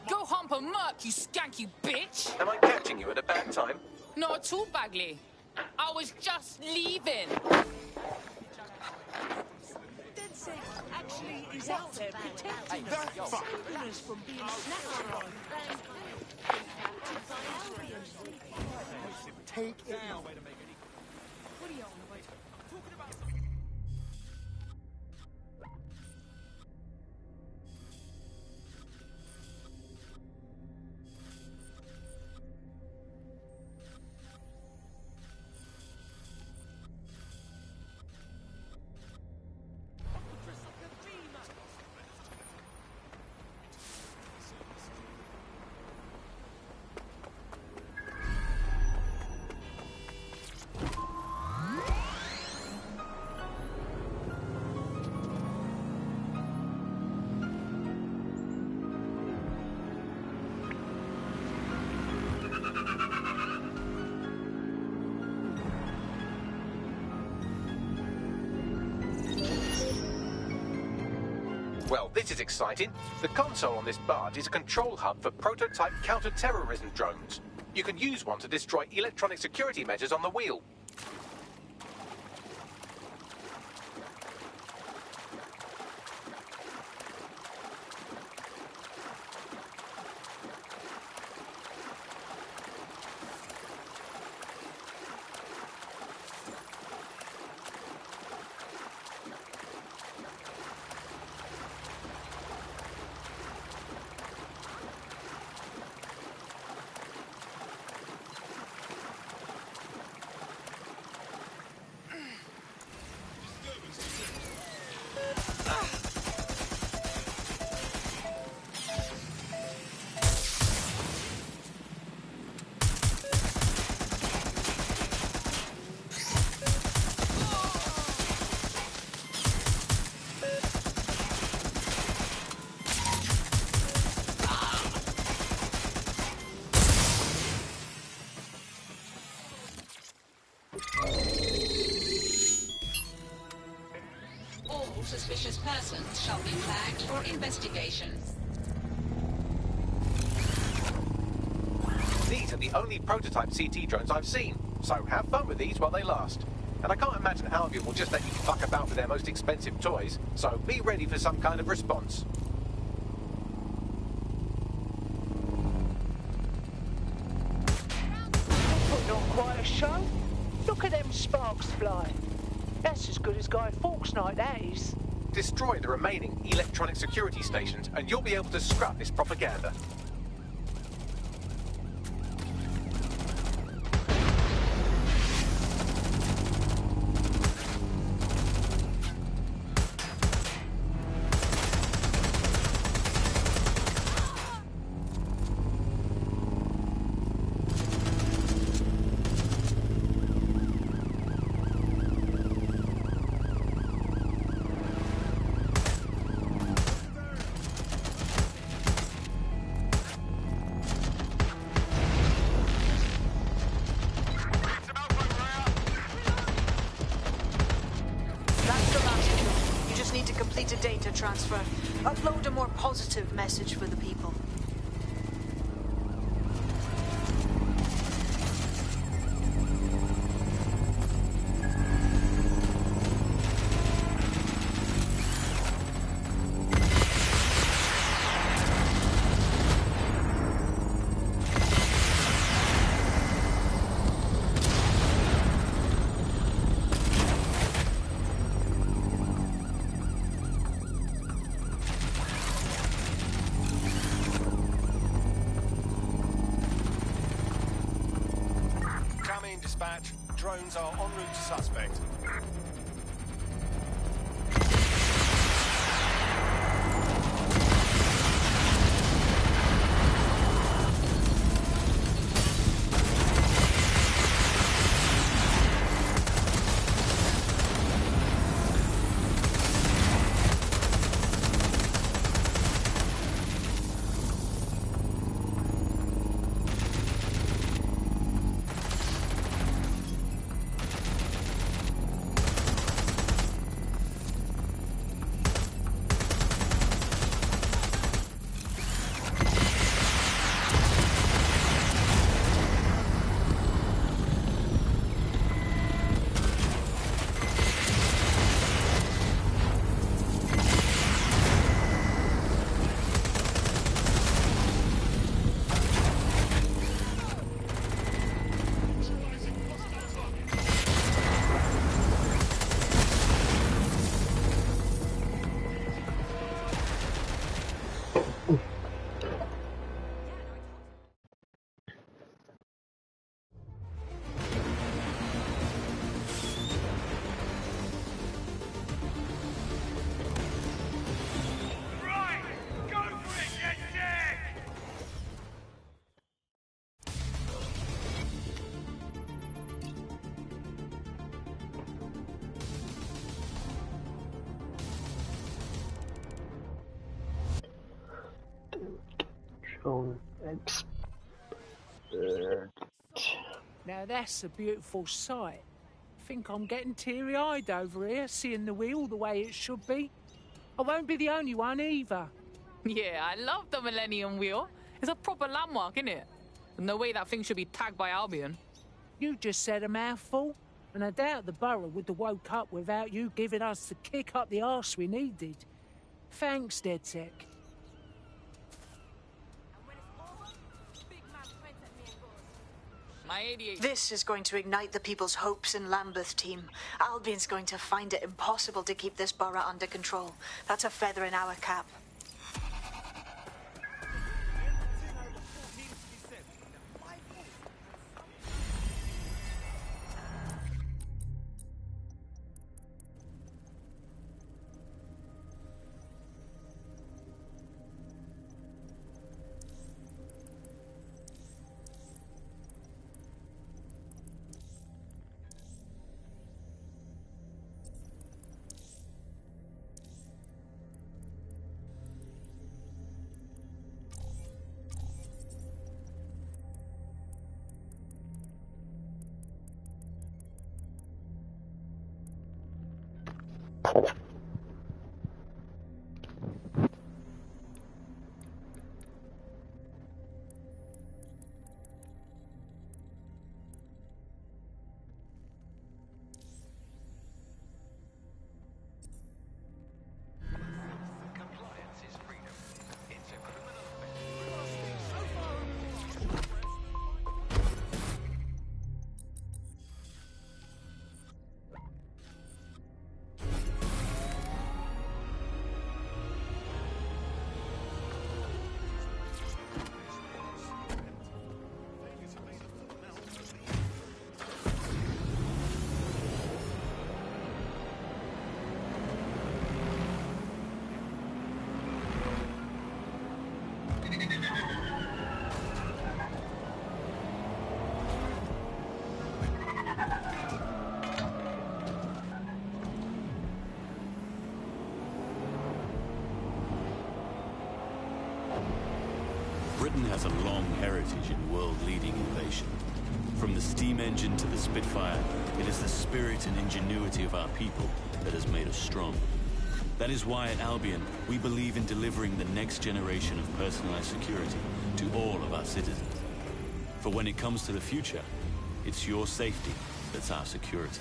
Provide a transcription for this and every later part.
Go hump a merc, you skanky bitch! Am I catching you at a bad time? Not at all, Bagley. I was just leaving. DedSec actually is out there protecting us, saving us from being snatched by Take it now. What are you on about? Talking about Well, this is exciting. The console on this barge is a control hub for prototype counter-terrorism drones. You can use one to destroy electronic security measures on the wheel. Suspicious persons shall be flagged for investigation. These are the only prototype CT drones I've seen, so have fun with these while they last. And I can't imagine how of you will just let you fuck about with their most expensive toys, so be ready for some kind of response. Putting on quite a show. Look at them sparks fly. That's as good as Guy Fawkes night, that is. Destroy the remaining electronic security stations and you'll be able to scrap this propaganda. Data transfer. Upload a more positive message for the people. Dispatch, drones are en route to suspect. Now that's a beautiful sight. I think I'm getting teary-eyed over here, seeing the wheel the way it should be. I won't be the only one either. Yeah, I love the Millennium Wheel. It's a proper landmark, isn't it? No way that thing should be tagged by Albion. You just said a mouthful, and I doubt the borough would have woke up without you giving us the kick up the arse we needed. Thanks, DedSec. My 88. This is going to ignite the people's hopes in Lambeth, team. Albion's going to find it impossible to keep this borough under control. That's a feather in our cap. Britain has a long heritage in world-leading innovation. From the steam engine to the Spitfire, it is the spirit and ingenuity of our people that has made us strong. That is why at Albion, we believe in delivering the next generation of personalized security to all of our citizens. For when it comes to the future, it's your safety that's our security.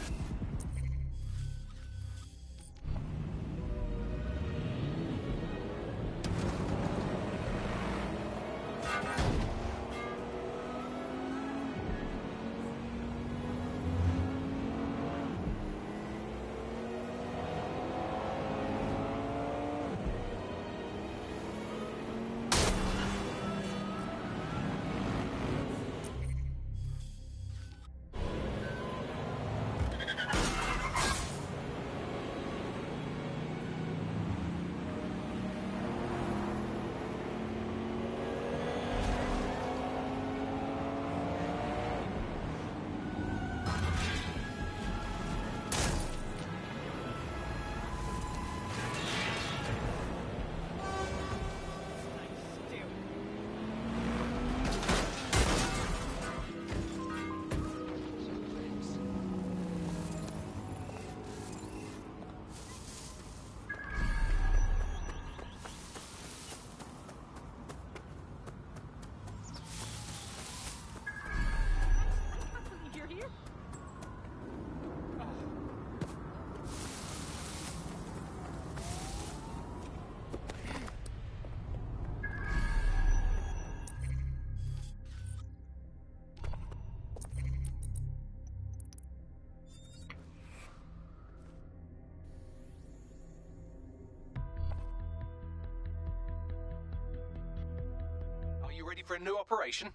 you ready for a new operation?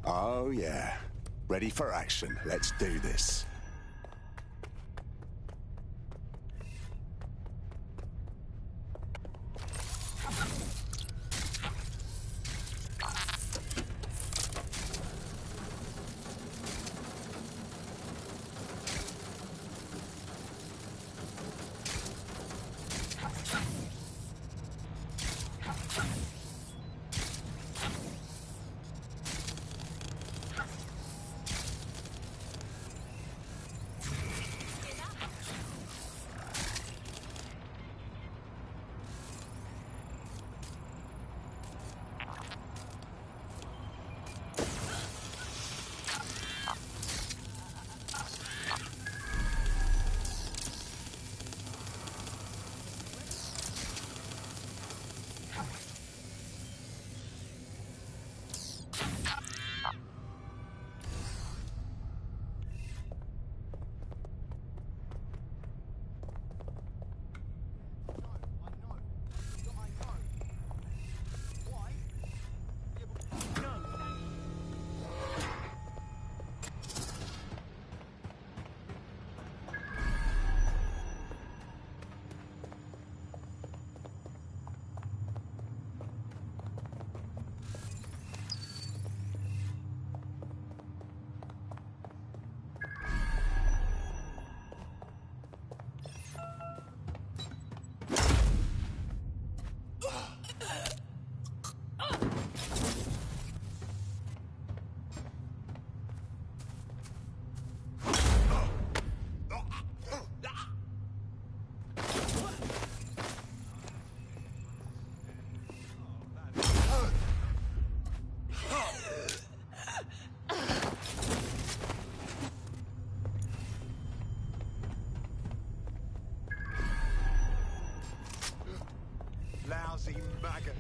Oh, yeah. Ready for action. Let's do this. Lousy maggot.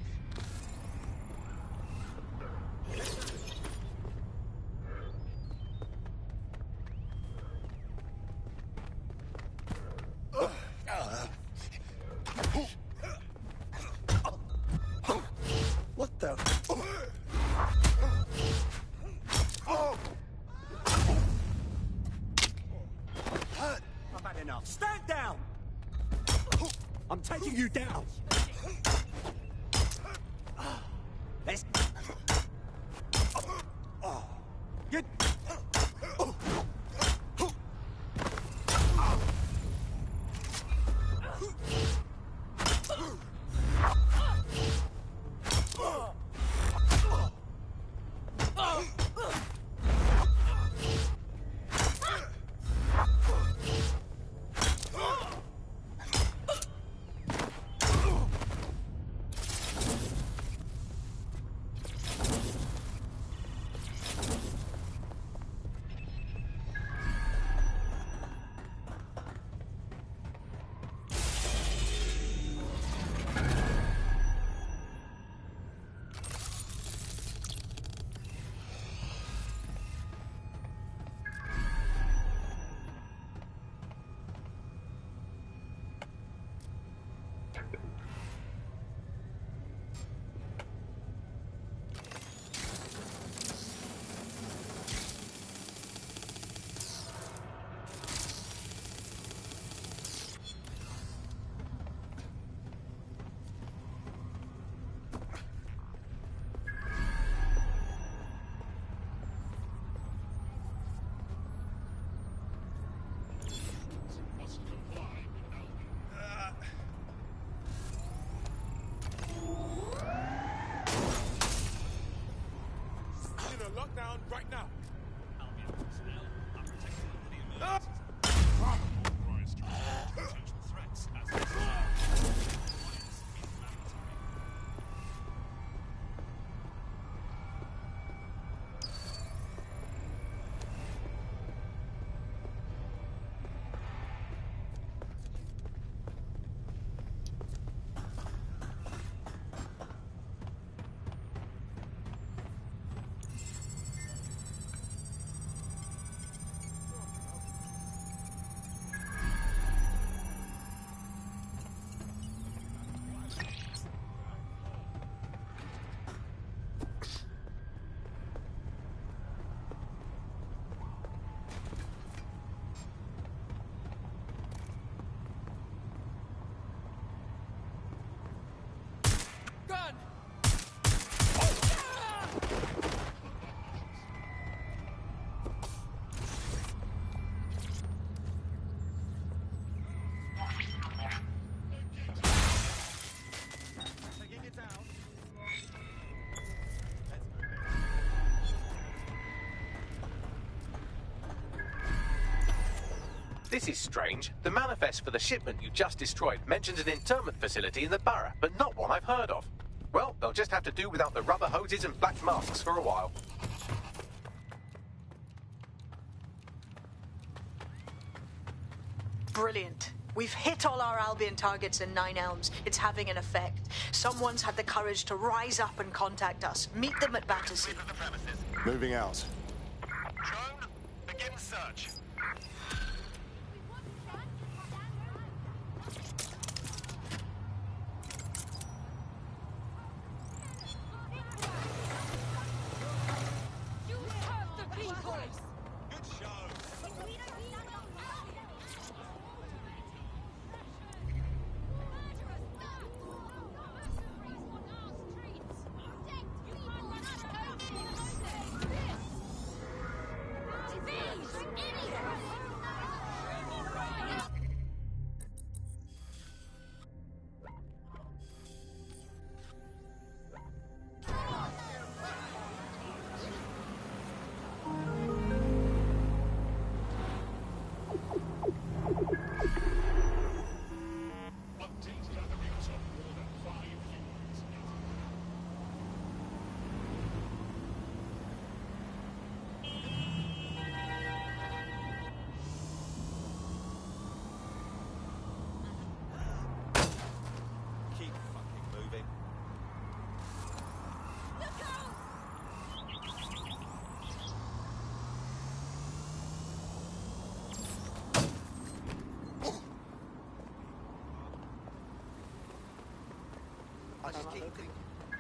What the? I've had enough. Stand down! I'm taking you down. Let's... Get... This is strange. The manifest for the shipment you just destroyed mentions an internment facility in the borough, but not one I've heard of. Well, they'll just have to do without the rubber hoses and black masks for a while. Brilliant. We've hit all our Albion targets in Nine Elms. It's having an effect. Someone's had the courage to rise up and contact us. Meet them at Battersea. Moving out. Drone, begin search.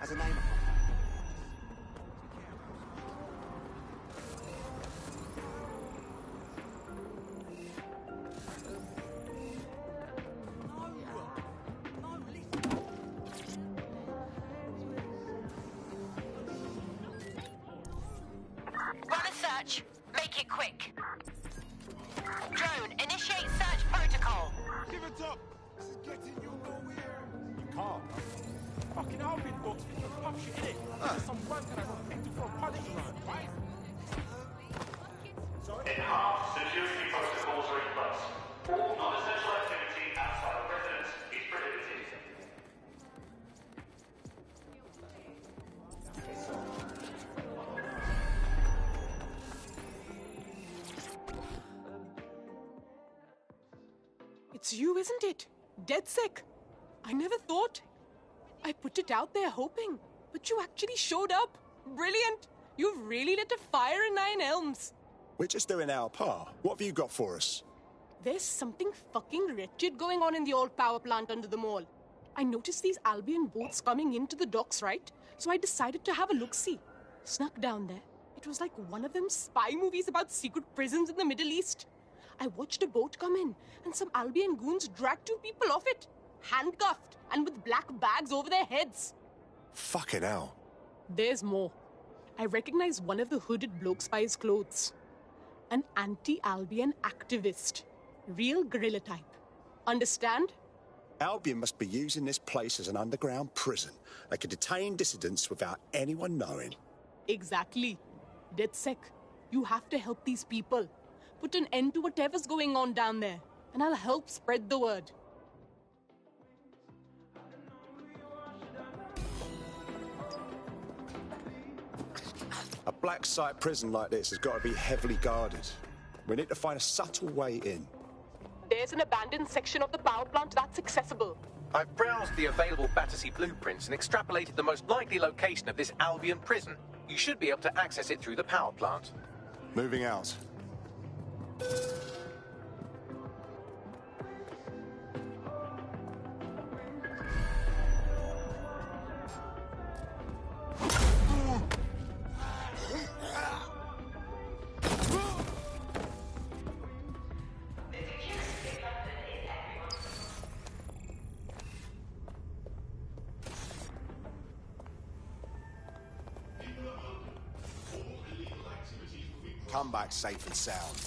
As a name. Run a search. Make it quick. Drone, initiate search protocol. Give it up. This is getting you nowhere. You can't. Fucking Albion books. Pop shit in it. Some work that I got picked up for a punch around, right? Enhanced security protocols are in place. All non-essential activity outside of residence is prohibited. It's you, isn't it? Dead sick. I never thought. I put it out there hoping, but you actually showed up. Brilliant. You've really lit a fire in Nine Elms. We're just doing our part. What have you got for us? There's something fucking wretched going on in the old power plant under the mall. I noticed these Albion boats coming into the docks, right? So I decided to have a look-see. Snuck down there. It was like one of them spy movies about secret prisons in the Middle East. I watched a boat come in, and some Albion goons dragged 2 people off it, handcuffed and with black bags over their heads. Fucking hell. There's more. I recognize one of the hooded blokes by his clothes. An anti-Albion activist. Real guerrilla type. Understand? Albion must be using this place as an underground prison. They could detain dissidents without anyone knowing. Exactly. DedSec, you have to help these people. Put an end to whatever's going on down there, and I'll help spread the word. A black site prison like this has got to be heavily guarded. We need to find a subtle way in. There's an abandoned section of the power plant that's accessible. I've browsed the available Battersea blueprints and extrapolated the most likely location of this Albion prison. You should be able to access it through the power plant. Moving out. Come back safe and sound.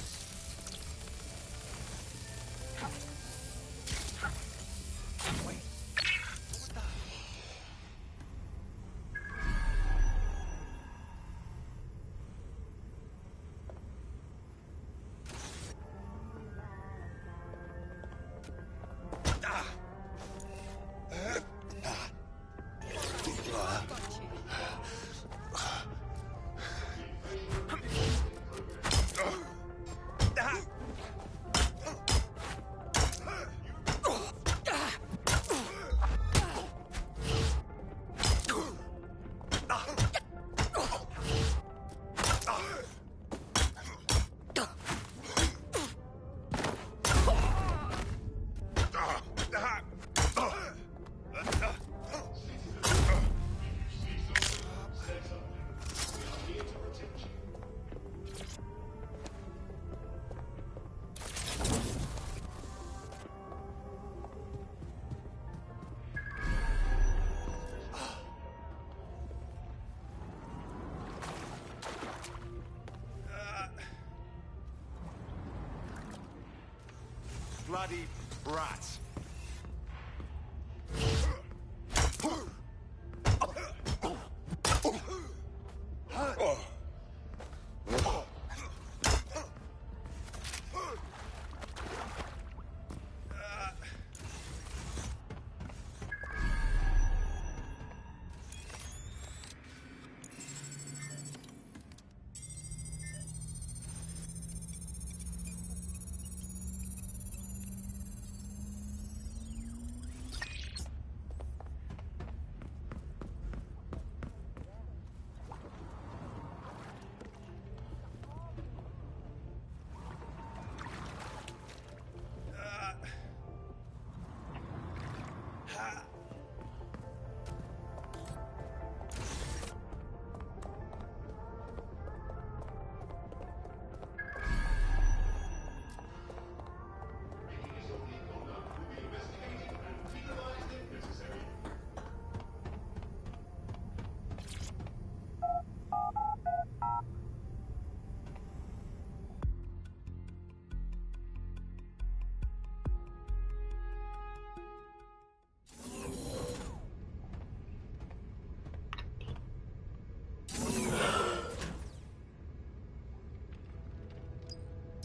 bloody rat.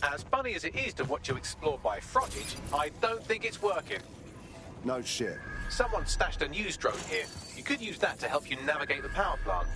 As funny as it is to watch you explore by frontage, I don't think it's working. No shit. Someone stashed a news drone here. You could use that to help you navigate the power plant.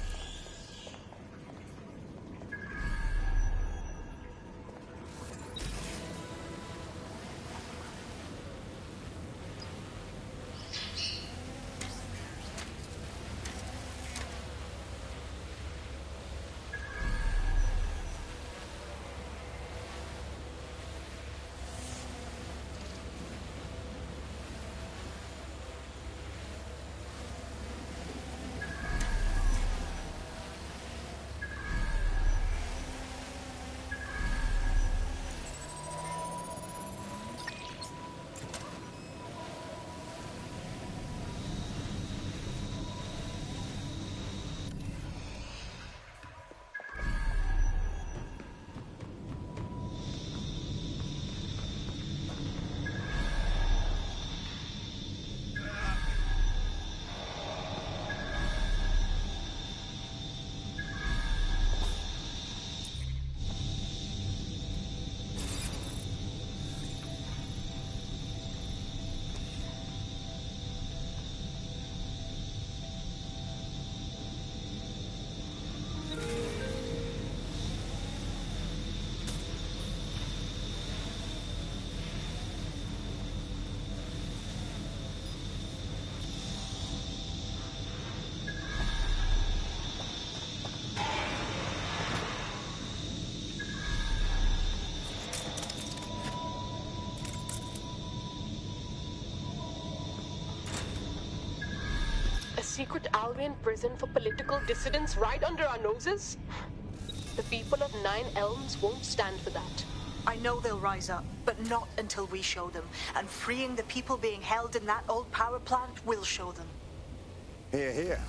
Secret Albion prison for political dissidents right under our noses? The people of Nine Elms won't stand for that. I know they'll rise up, but not until we show them. And freeing the people being held in that old power plant will show them. Here, here.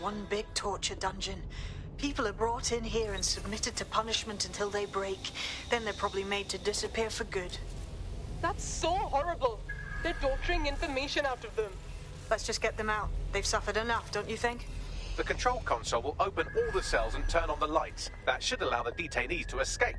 one big torture dungeon. People are brought in here and submitted to punishment until they break. Then they're probably made to disappear for good. That's so horrible. They're torturing information out of them. Let's just get them out. They've suffered enough, don't you think? The control console will open all the cells and turn on the lights. That should allow the detainees to escape.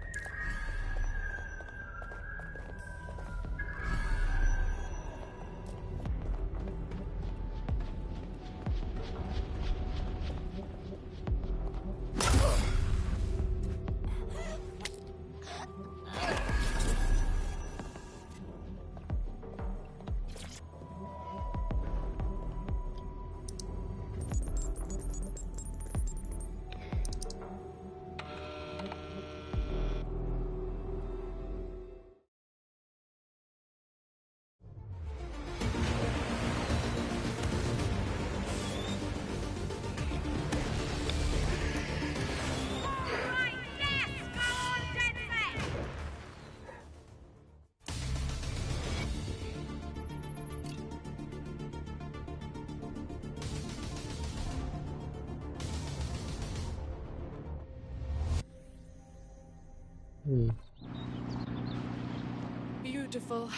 Beautiful.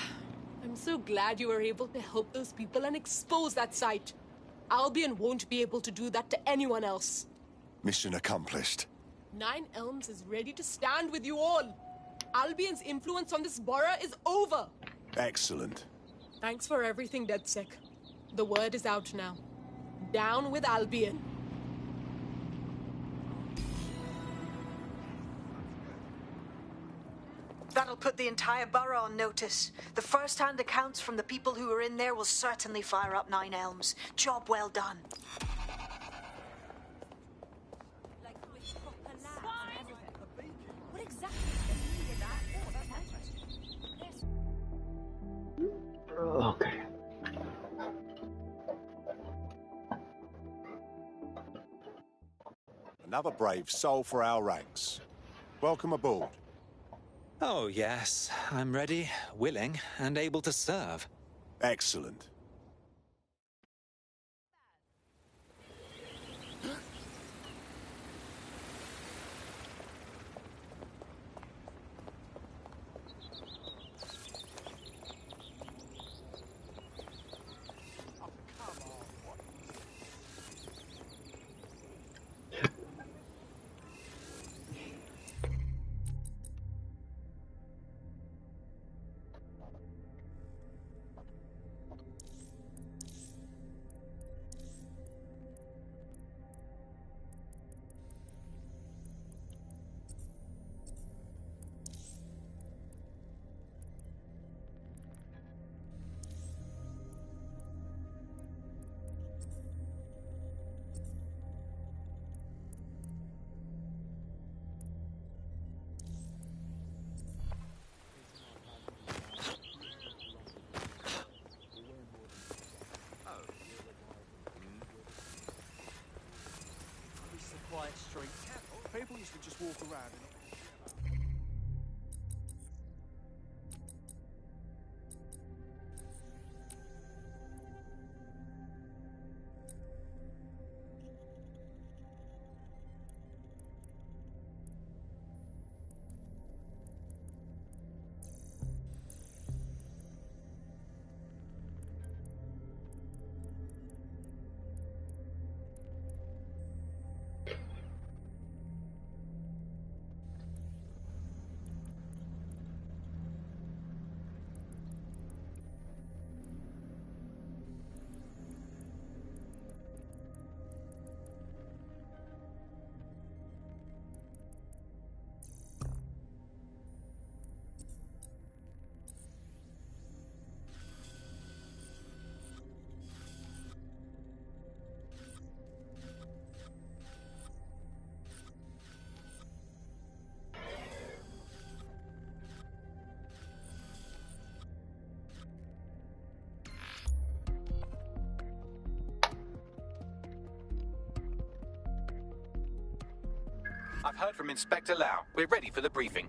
I'm so glad you were able to help those people and expose that site. Albion won't be able to do that to anyone else. Mission accomplished. Nine Elms is ready to stand with you all. Albion's influence on this borough is over. Excellent. Thanks for everything, DedSec. The word is out now. Down with Albion. That'll put the entire borough on notice. The first-hand accounts from the people who were in there will certainly fire up Nine Elms. Job well done. What exactly is that for? Okay. Another brave soul for our ranks. Welcome aboard. Oh, yes. I'm ready, willing, and able to serve. Excellent. Quiet street. People used to just walk around and I've heard from Inspector Lau. We're ready for the briefing.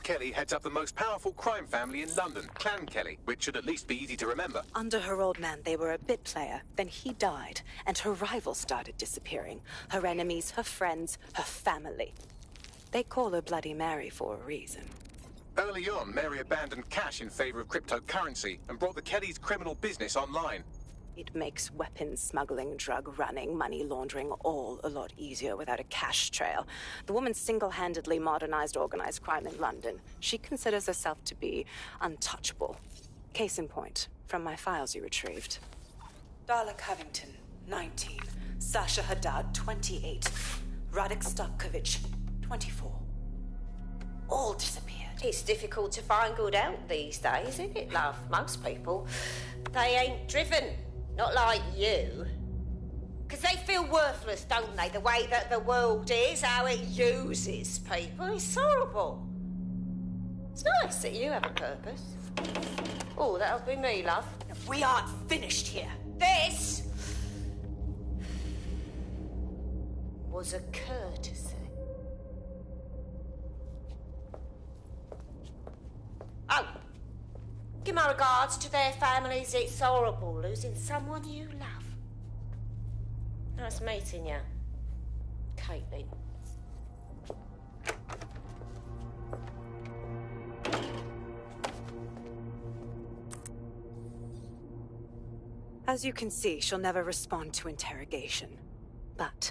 Kelly heads up the most powerful crime family in London, Clan Kelly, which should at least be easy to remember. Under her old man, they were a bit player. Then he died, and her rivals started disappearing. Her enemies, her friends, her family. They call her Bloody Mary for a reason. Early on, Mary abandoned cash in favor of cryptocurrency and brought the Kellys' criminal business online. It makes weapons smuggling, drug running, money laundering all a lot easier without a cash trail. The woman single-handedly modernized organized crime in London. She considers herself to be untouchable. Case in point, from my files you retrieved. Darla Covington, 19. Sasha Haddad, 28. Radek Stavkovic, 24. All disappeared. It's difficult to find good help these days, isn't it, love? Most people, they ain't driven. Not like you. Because they feel worthless, don't they? The way that the world is, how it uses people. It's horrible. It's nice that you have a purpose. Oh, that'll be me, love. We aren't finished here. This was a courtesy. Oh, give my regards to their families. It's horrible losing someone you love. Nice meeting you, Caitlin. As you can see, she'll never respond to interrogation. But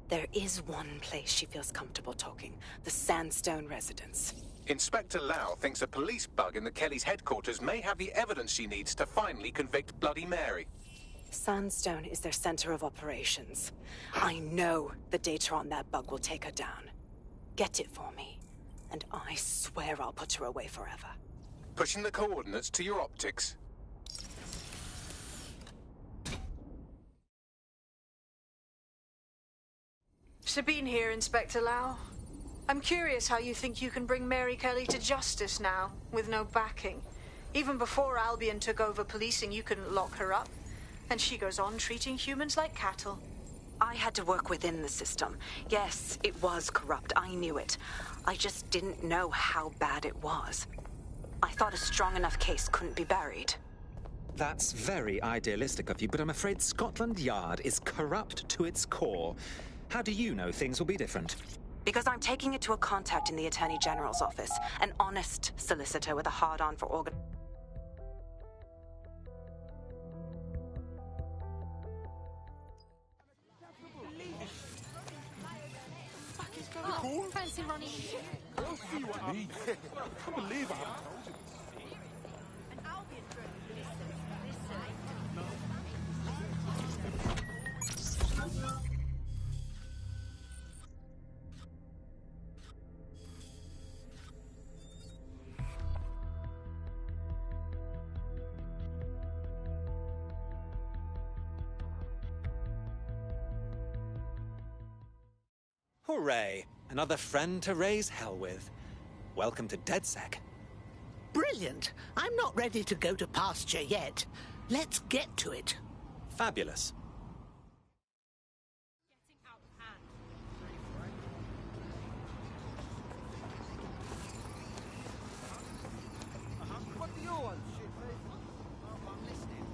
there is one place she feels comfortable talking. The Sandstone residence. Inspector Lau thinks a police bug in the Kellys' headquarters may have the evidence she needs to finally convict Bloody Mary. Sandstone is their center of operations. I know the data on that bug will take her down. Get it for me, and I swear I'll put her away forever. Pushing the coordinates to your optics. Sabine here, Inspector Lau. I'm curious how you think you can bring Mary Kelly to justice now, with no backing. Even before Albion took over policing, you couldn't lock her up. And she goes on treating humans like cattle. I had to work within the system. Yes, it was corrupt. I knew it. I just didn't know how bad it was. I thought a strong enough case couldn't be buried. That's very idealistic of you, but I'm afraid Scotland Yard is corrupt to its core. How do you know things will be different? Because I'm taking it to a contact in the Attorney General's office. An honest solicitor with a hard-on for organ... Oh, fancy running. You'll see what I mean. I can't believe I haven't told you. Hooray! Another friend to raise hell with. Welcome to DedSec. Brilliant. I'm not ready to go to pasture yet. Let's get to it. Fabulous. What do you want, shitface? I'm listening.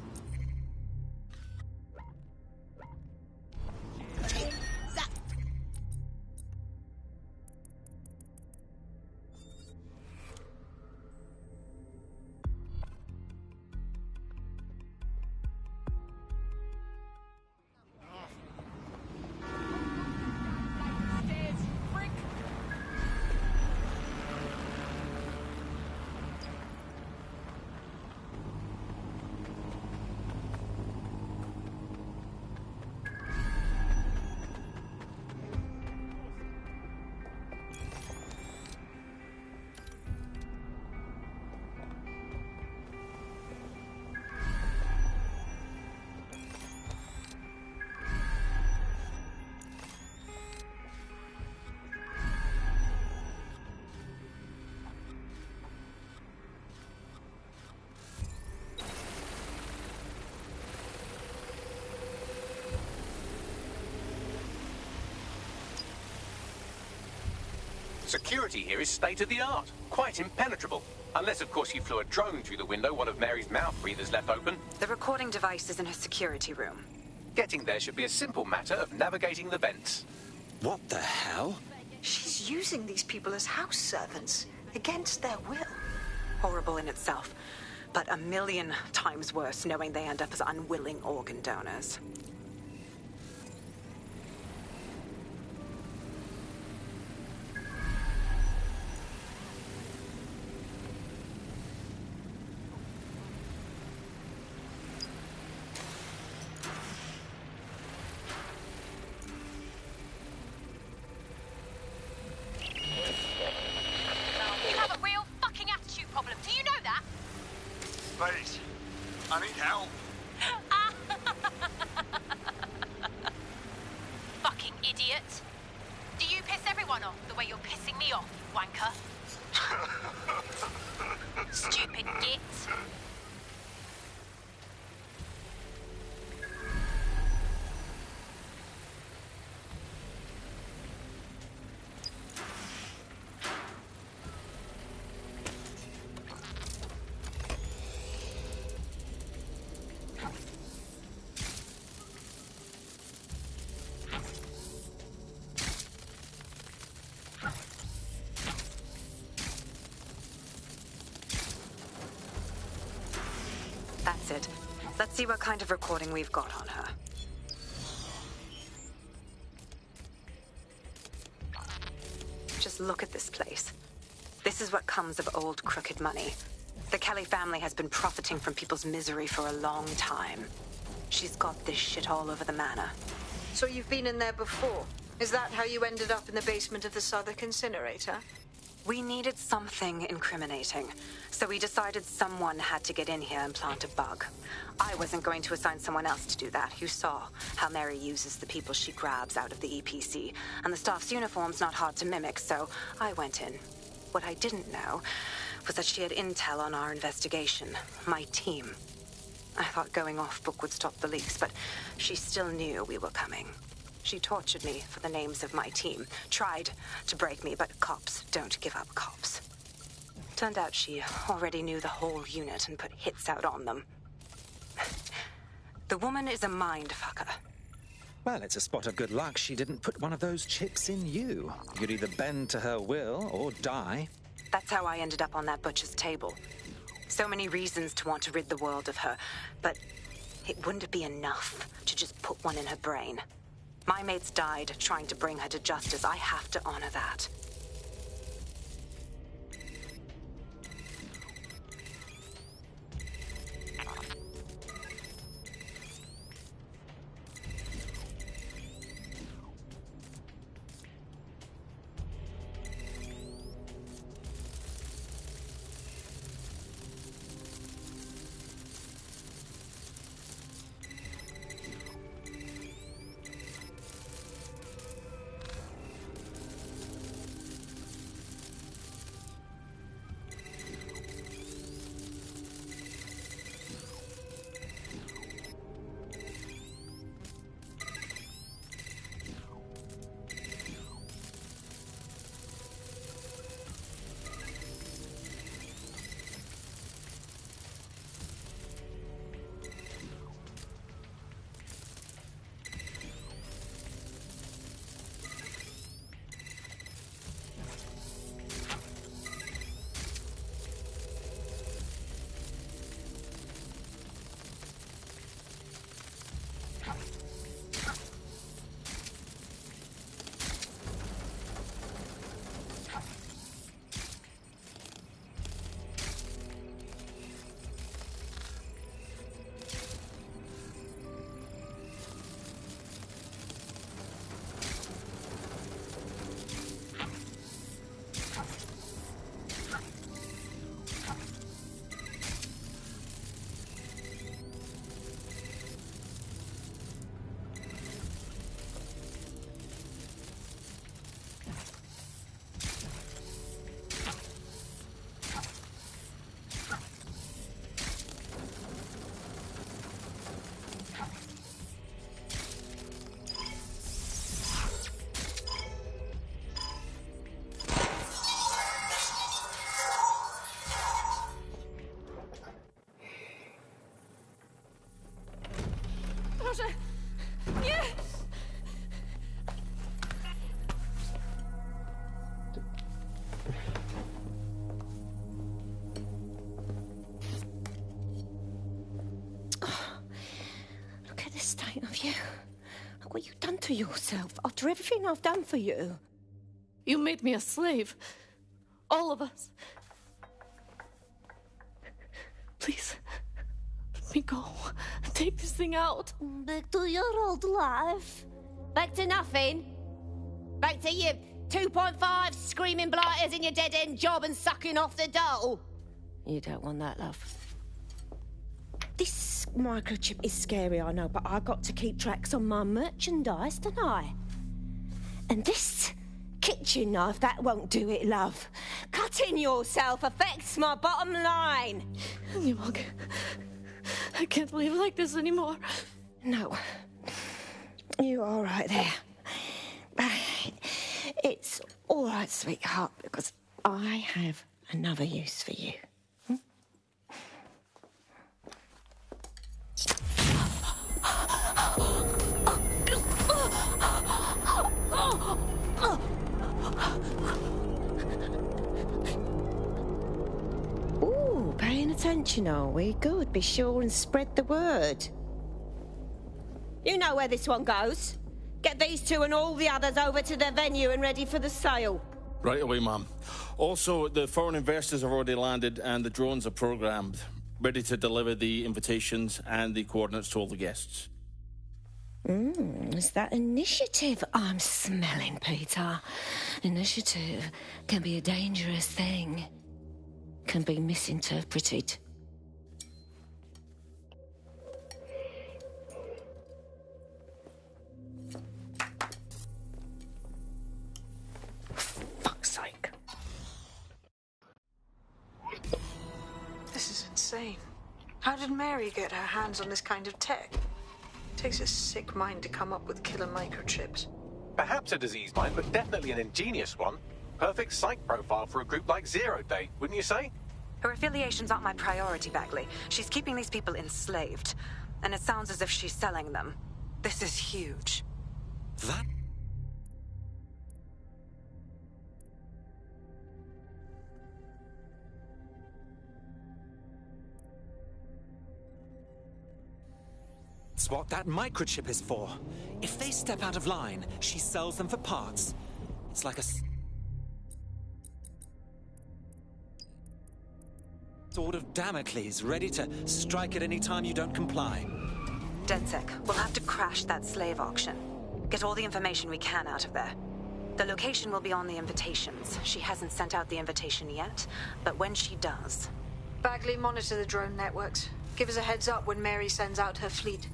Security here is state-of-the-art, quite impenetrable. Unless, of course, you flew a drone through the window one of Mary's mouth breathers left open. The recording device is in her security room. Getting there should be a simple matter of navigating the vents. What the hell? She's using these people as house servants, against their will. Horrible in itself, but a million times worse knowing they end up as unwilling organ donors. You have a real fucking attitude problem. Do you know that? Please, I need help. Fucking idiot. Do you piss everyone off the way you're pissing me off, you wanker? Stupid git. That's it. Let's see what kind of recording we've got on her. Just look at this place. This is what comes of old crooked money. The Kelly family has been profiting from people's misery for a long time. She's got this shit all over the manor. So you've been in there before? Is that how you ended up in the basement of the Southwark incinerator? We needed something incriminating, so we decided someone had to get in here and plant a bug. I wasn't going to assign someone else to do that. You saw how Mary uses the people she grabs out of the EPC, and the staff's uniform's not hard to mimic, so I went in. What I didn't know was that she had intel on our investigation, my team. I thought going off book would stop the leaks, but she still knew we were coming. She tortured me for the names of my team, tried to break me, but cops don't give up cops. Turned out she already knew the whole unit and put hits out on them. The woman is a mind-fucker. Well, it's a spot of good luck she didn't put one of those chips in you. You'd either bend to her will or die. That's how I ended up on that butcher's table. So many reasons to want to rid the world of her, but it wouldn't be enough to just put one in her brain. My mates died trying to bring her to justice. I have to honor that. state of you. What you done to yourself after everything I've done for you? You made me a slave. All of us. Please, let me go. Take this thing out. Back to your old life. Back to nothing. Back to you 2.5 screaming blighters in your dead-end job and sucking off the dole. You don't want that, love. This microchip is scary, I know, but I got to keep tracks on my merchandise, don't I? And this kitchen knife, that won't do it, love. Cutting yourself affects my bottom line. I can't live like this anymore. No. You're all right there. It's all right, sweetheart, because I have another use for you. Ooh, paying attention, are we? Good. Be sure and spread the word. You know where this one goes. Get these two and all the others over to their venue and ready for the sale. Right away, Mum. Also, the foreign investors have already landed and the drones are programmed, ready to deliver the invitations and the coordinates to all the guests. Is that initiative I'm smelling, Peter? Initiative can be a dangerous thing. Can be misinterpreted. Fuck's sake. This is insane. How did Mary get her hands on this kind of tech? Takes a sick mind to come up with killer microchips. Perhaps a disease mind, but definitely an ingenious one. Perfect psych profile for a group like Zero Day, wouldn't you say? Her affiliations aren't my priority, Bagley. She's keeping these people enslaved. And it sounds as if she's selling them. This is huge. That? That's what that microchip is for. If they step out of line, she sells them for parts. It's like a sword of Damocles, ready to strike at any time you don't comply. DedSec, we'll have to crash that slave auction. Get all the information we can out of there. The location will be on the invitations. She hasn't sent out the invitation yet, but when she does... Bagley, monitor the drone networks. Give us a heads up when Mary sends out her fleet.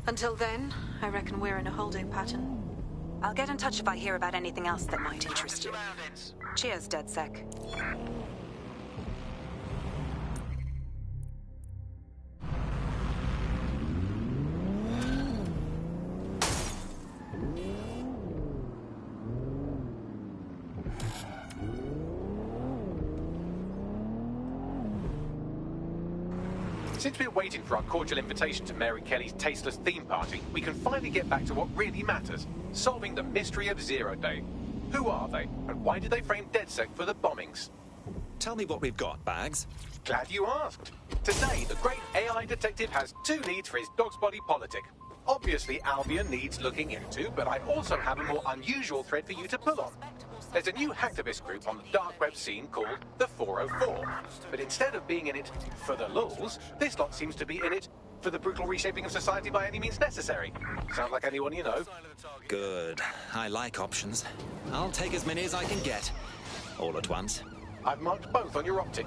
Until then, I reckon we're in a holding pattern. I'll get in touch if I hear about anything else that might interest you. Cheers, DedSec. Since we're waiting for our cordial invitation to Mary Kelly's tasteless theme party, we can finally get back to what really matters, solving the mystery of Zero Day. Who are they, and why did they frame DedSec for the bombings? Tell me what we've got, Bags. Glad you asked. Today, the great AI detective has two leads for his dog's body politic. Obviously, Albion needs looking into, but I also have a more unusual thread for you to pull on. There's a new hacktivist group on the dark web scene called the 404. But instead of being in it for the lulz, this lot seems to be in it for the brutal reshaping of society by any means necessary. Sound like anyone you know? Good. I like options. I'll take as many as I can get. All at once. I've marked both on your optic.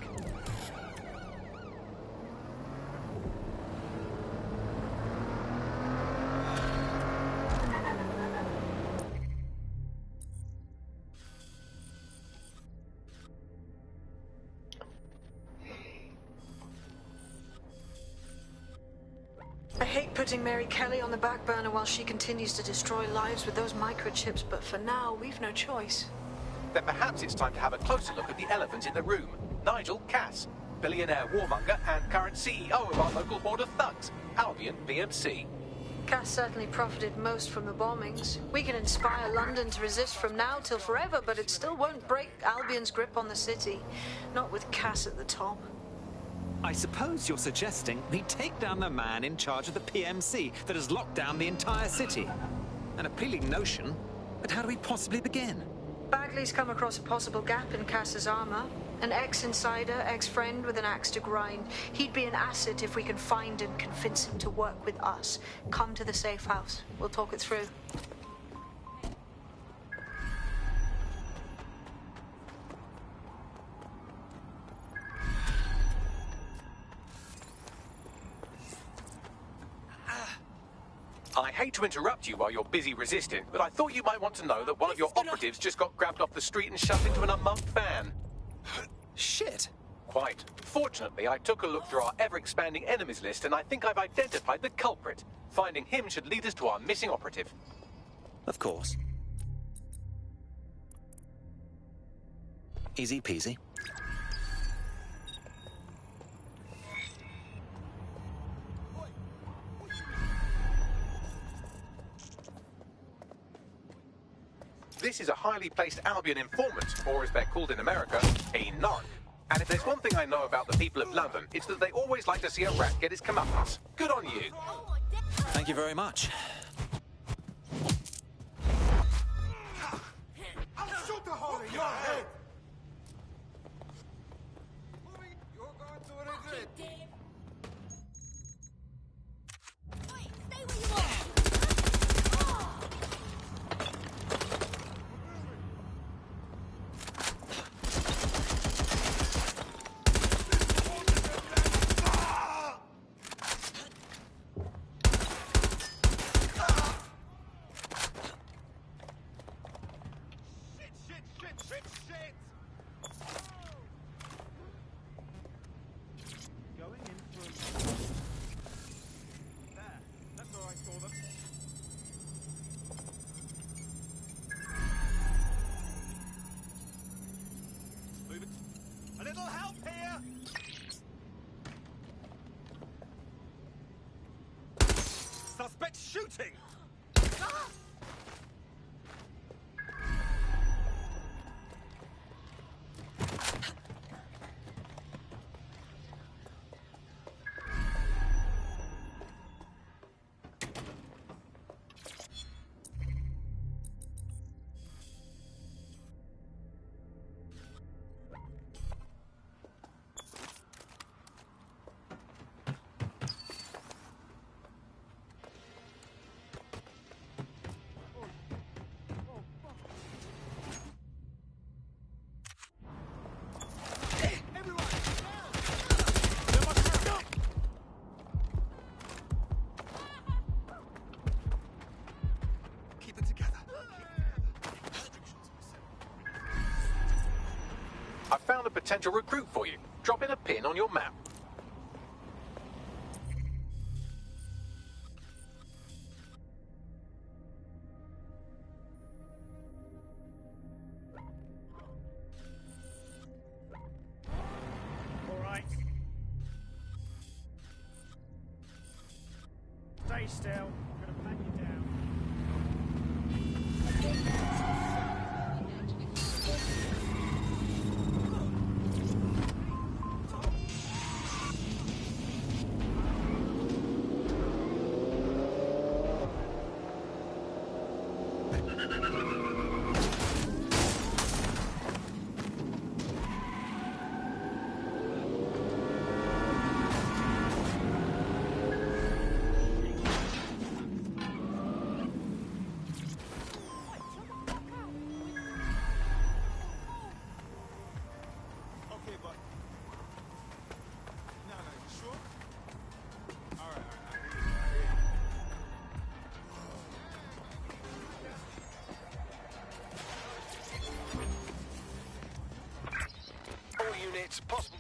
I hate putting Mary Kelly on the back burner while she continues to destroy lives with those microchips, but for now, we've no choice. Then perhaps it's time to have a closer look at the elephant in the room. Nigel Cass, billionaire warmonger and current CEO of our local horde of thugs, Albion BMC. Cass certainly profited most from the bombings. We can inspire London to resist from now till forever, but it still won't break Albion's grip on the city. Not with Cass at the top. I suppose you're suggesting we take down the man in charge of the PMC that has locked down the entire city. An appealing notion, but how do we possibly begin? Bagley's come across a possible gap in Cass's armor. An ex-insider, ex-friend with an axe to grind. He'd be an asset if we can find and convince him to work with us. Come to the safe house. We'll talk it through. I hate to interrupt you while you're busy resisting, but I thought you might want to know that one of your operatives just got grabbed off the street and shoved into an unmarked van. Shit. Quite. Fortunately, I took a look through our ever-expanding enemies list and I think I've identified the culprit. Finding him should lead us to our missing operative. Of course. Easy peasy. This is a highly placed Albion informant, or as they're called in America, a narc. And if there's one thing I know about the people of London, it's that they always like to see a rat get his comeuppance. Good on you. Thank you very much. I'll shoot the hole in your head! You're going to regret. Stay where you are! A little help here! Suspect shooting! I found a potential recruit for you. Drop in a pin on your map. All right. Stay still. I'm gonna pat you down. Units possible.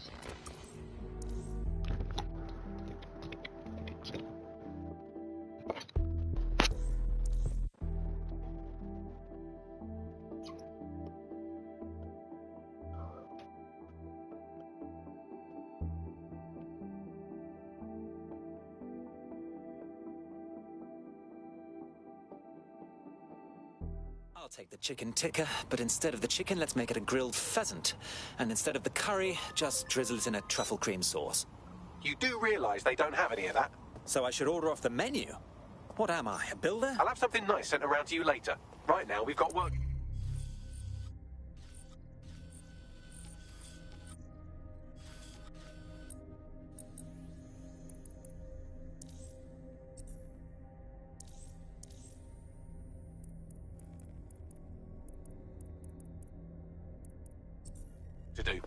I'll take the chicken tikka, but instead of the chicken, let's make it a grilled pheasant. And instead of the curry, just drizzle it in a truffle cream sauce. You do realise they don't have any of that? So I should order off the menu? What am I, a builder? I'll have something nice sent around to you later. Right now, we've got work to do.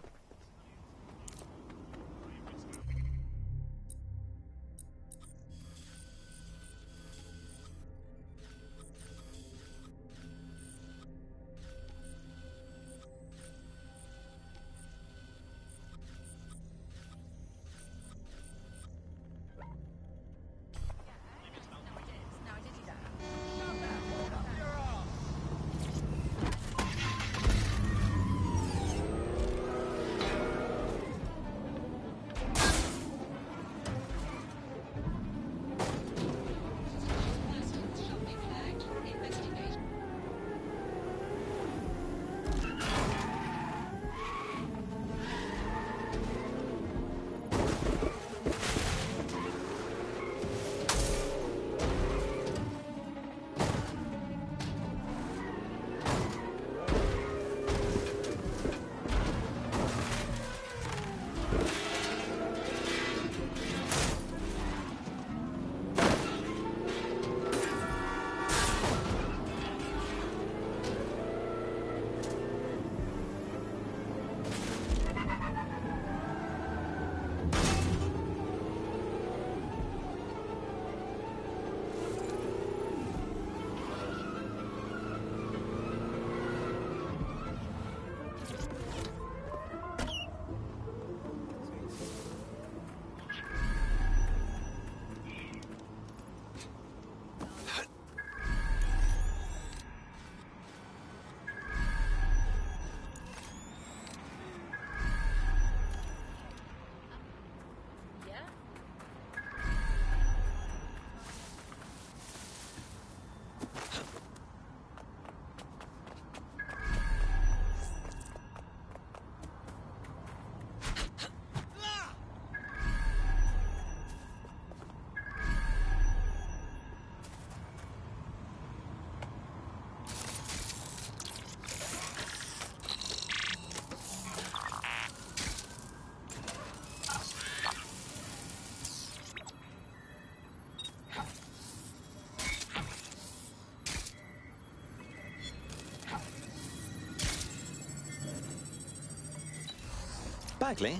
Bagley,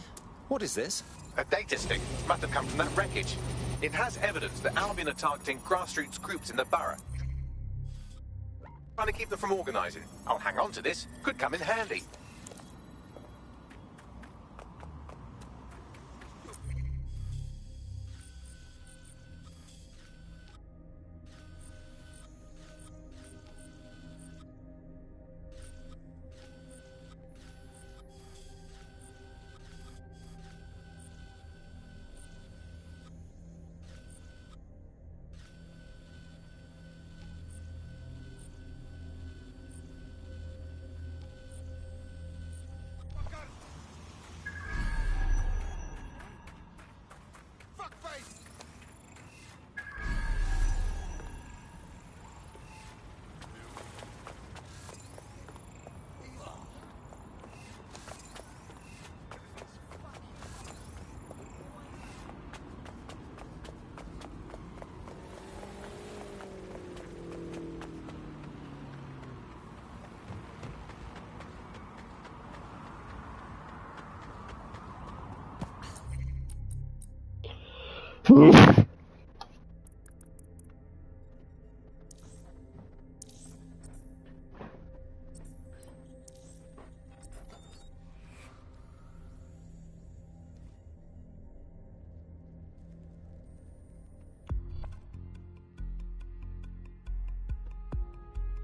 what is this? A data stick must have come from that wreckage. It has evidence that Albion are targeting grassroots groups in the borough. Trying to keep them from organising. I'll hang on to this. Could come in handy.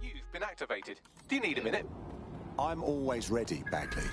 You've been activated. Do you need a minute? I'm always ready, Bagley.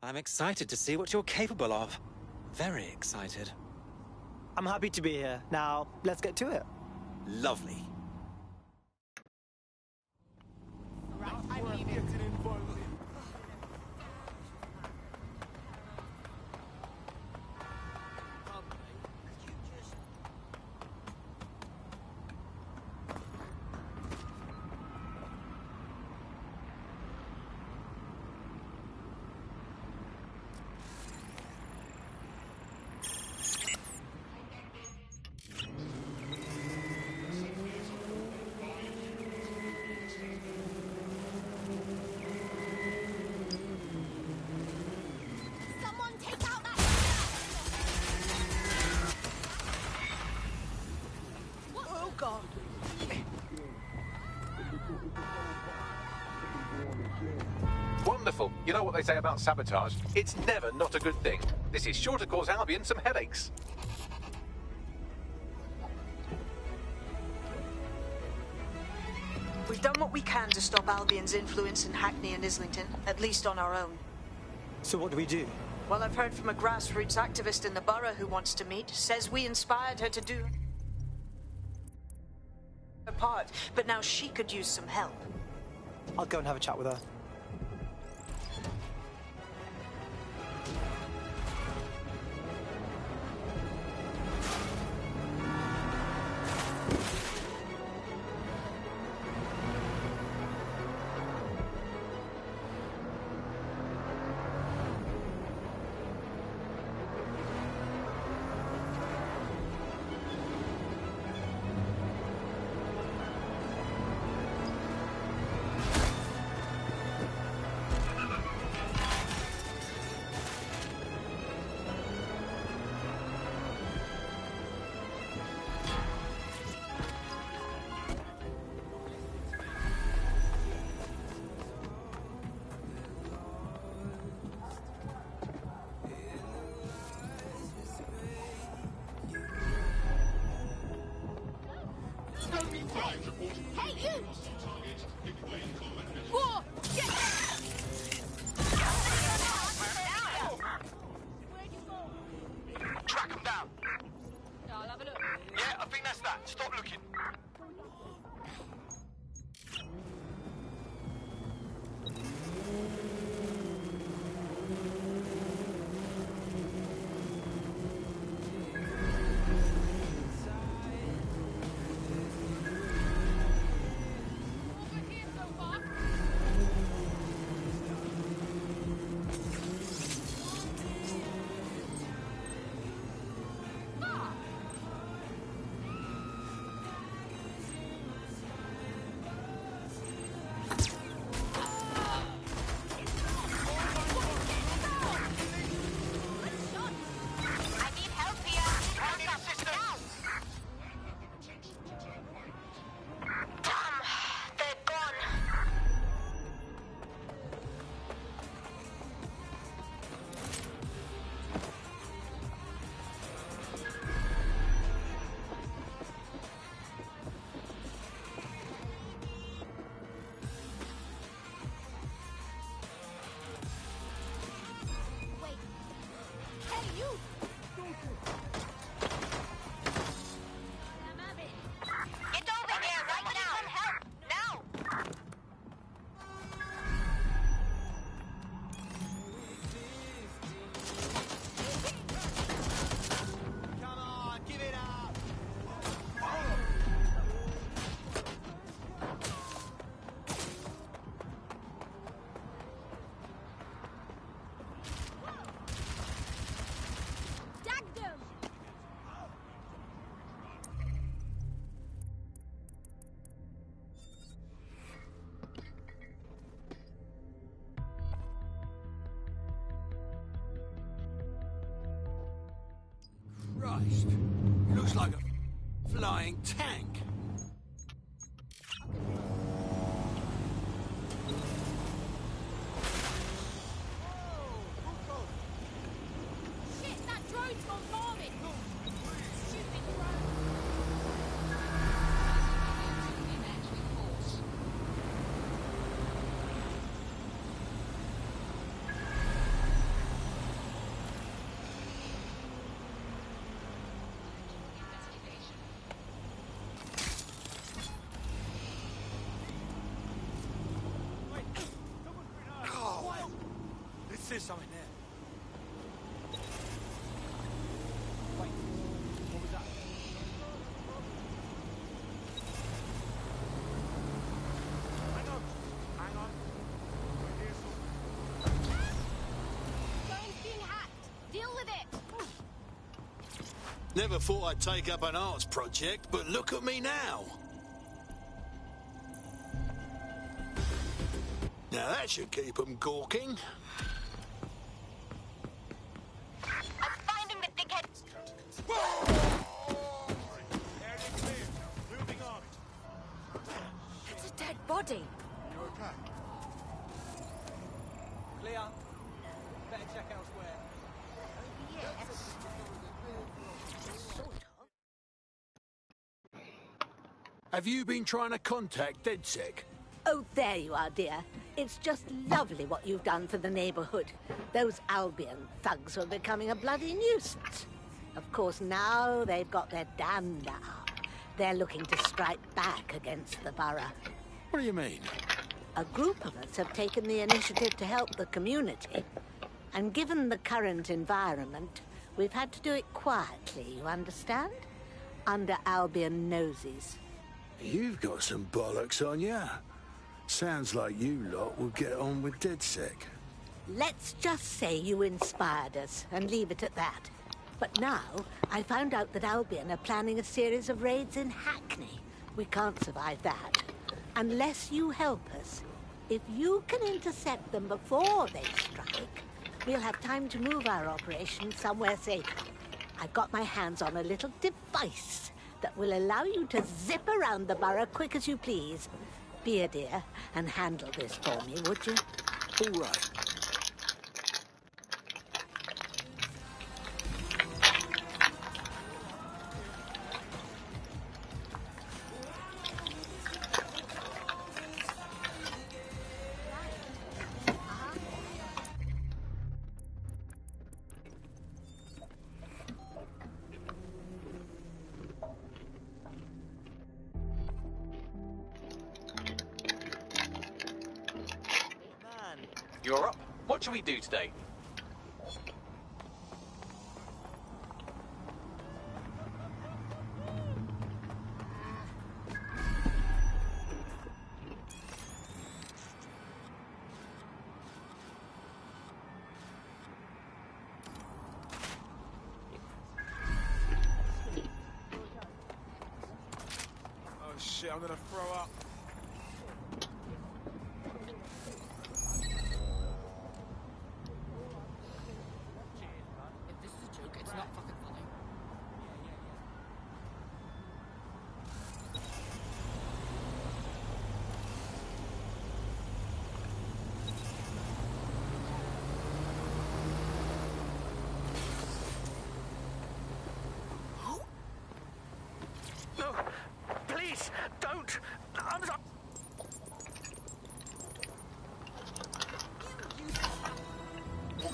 I'm excited to see what you're capable of. Very excited. I'm happy to be here. Now, let's get to it. Lovely. Someone take out that. Oh, God. Wonderful. You know what they say about sabotage? It's never not a good thing. This is sure to cause Albion some headaches. We've done what we can to stop Albion's influence in Hackney and Islington, at least on our own. So what do we do? Well, I've heard from a grassroots activist in the borough who wants to meet. Says we inspired her to do her part, but now she could use some help. I'll go and have a chat with her. Hey, you! Whoa! Get Track them down. I'll have a look. Yeah, I think that's that. Stop looking. Christ. Looks like a flying tank. Shit, that drone's gone varmint! Stupid drone! see something there. Wait, what was that? Hang on. Here's Phone's being hacked. Deal with it. Never thought I'd take up an arts project, but look at me now. Now that should keep them gawking. I'm finding the dickhead. moving on. It's a dead body. You okay? Clear. Better check elsewhere. Have you been trying to contact DedSec? Oh, there you are, dear. It's just lovely what you've done for the neighborhood. Those Albion thugs were becoming a bloody nuisance. Of course, now they've got their dander up. They're looking to strike back against the borough. What do you mean? A group of us have taken the initiative to help the community. And given the current environment, we've had to do it quietly, you understand? Under Albion noses. You've got some bollocks on ya. Sounds like you lot will get on with DedSec. Let's just say you inspired us and leave it at that. But now, I found out that Albion are planning a series of raids in Hackney. We can't survive that. Unless you help us. If you can intercept them before they strike, we'll have time to move our operation somewhere safer. I've got my hands on a little device that will allow you to zip around the borough quick as you please. Be a dear and handle this for me, would you? All right. You're up. What shall we do today? Oh shit, I'm gonna throw up. No, please, don't. I'm sorry.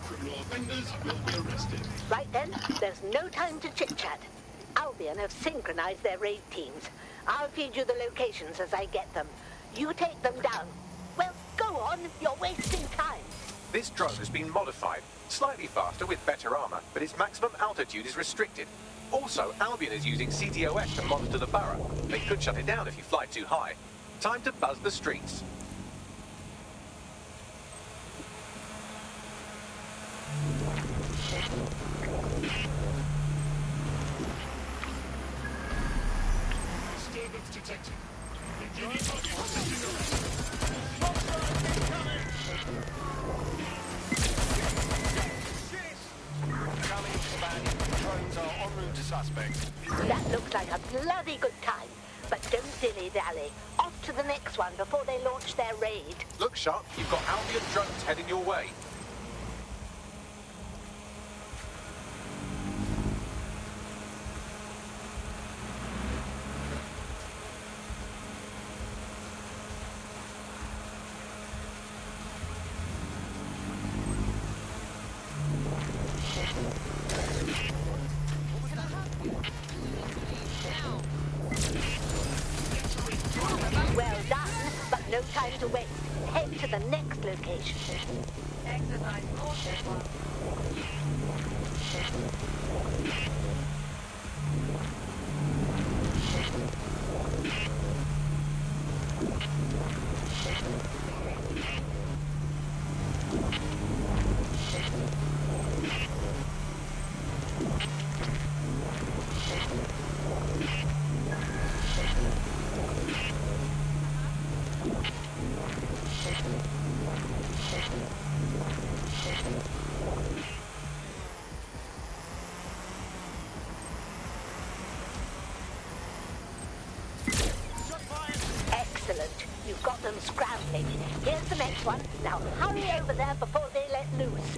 Criminal offenders will be arrested. Right then, there's no time to chit-chat. Albion have synchronized their raid teams. I'll feed you the locations as I get them. You take them down. Well, go on. You're wasting time. This drone has been modified, slightly faster with better armor, but its maximum altitude is restricted. Also, Albion is using CTOS to monitor the borough. They could shut it down if you fly too high. Time to buzz the streets. Disturbance detected. Continue on your position. Charlie, dispatch. Drones are en route to suspects. That looks like a bloody good time. But don't dilly-dally. Off to the next one before they launch their raid. Look sharp, you've got Albion drones heading your way. Well done, but no time to waste. Head to the next location. Exercise caution. Excellent. You've got them scrambling. Here's the next one. Now hurry over there before they let loose.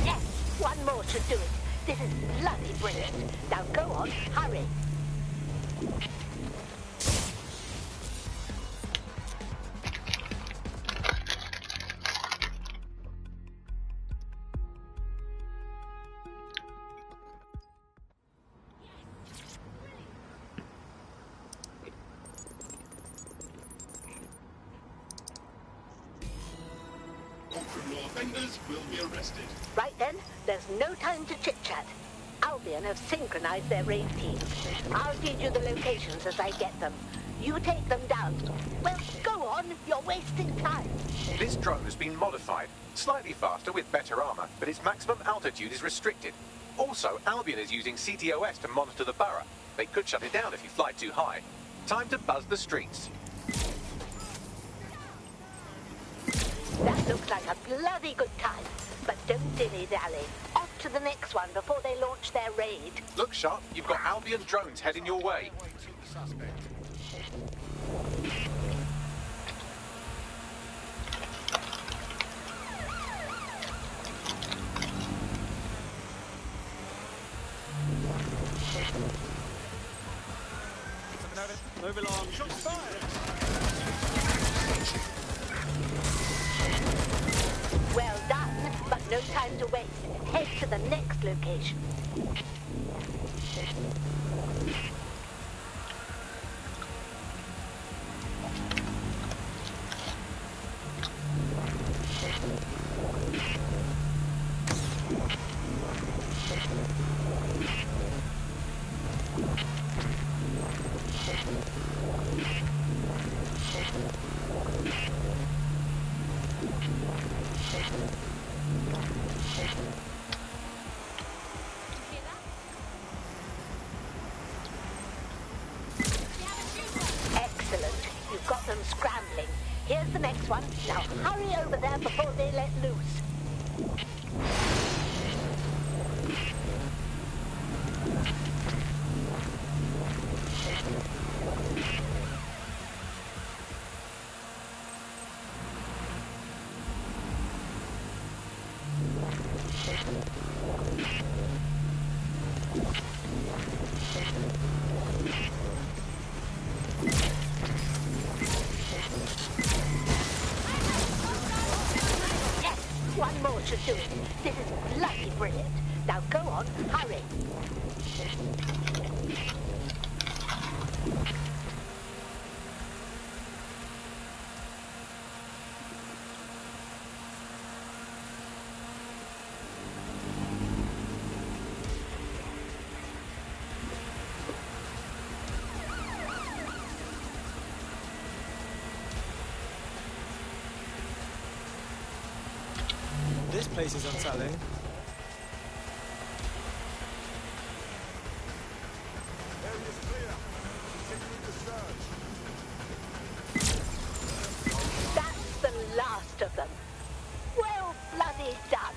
Yes, one more should do it. This is bloody brilliant. Now go on, hurry. Ultra-law offenders will be arrested. Right then, there's no time to chit-chat. Albion have synchronized their raid teams. I'll feed you the locations as I get them. You take them down. Well, go on. You're wasting time. This drone has been modified. Slightly faster with better armor, but its maximum altitude is restricted. Also, Albion is using CTOS to monitor the borough. They could shut it down if you fly too high. Time to buzz the streets. That looks like a bloody good time. But don't dilly-dally. Off to the next one before they launch their raid. Look sharp, you've got Albion drones heading your way. Move along. Shots fired. Well done, but no time to waste. Head to the next location. Excellent. You've got them scrambling. Here's the next one. Now hurry over there before they let loose. Yes, one more should do it. This is bloody brilliant. Now go on, hurry. This place is unsettling. Area's clear. Continue the search. That's the last of them. Well bloody done.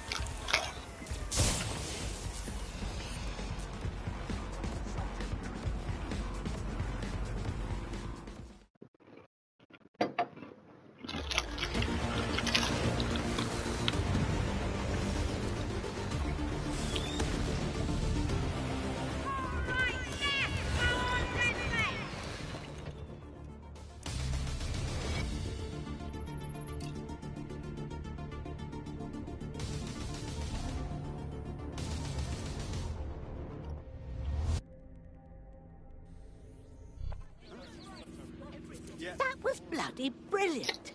That was bloody brilliant.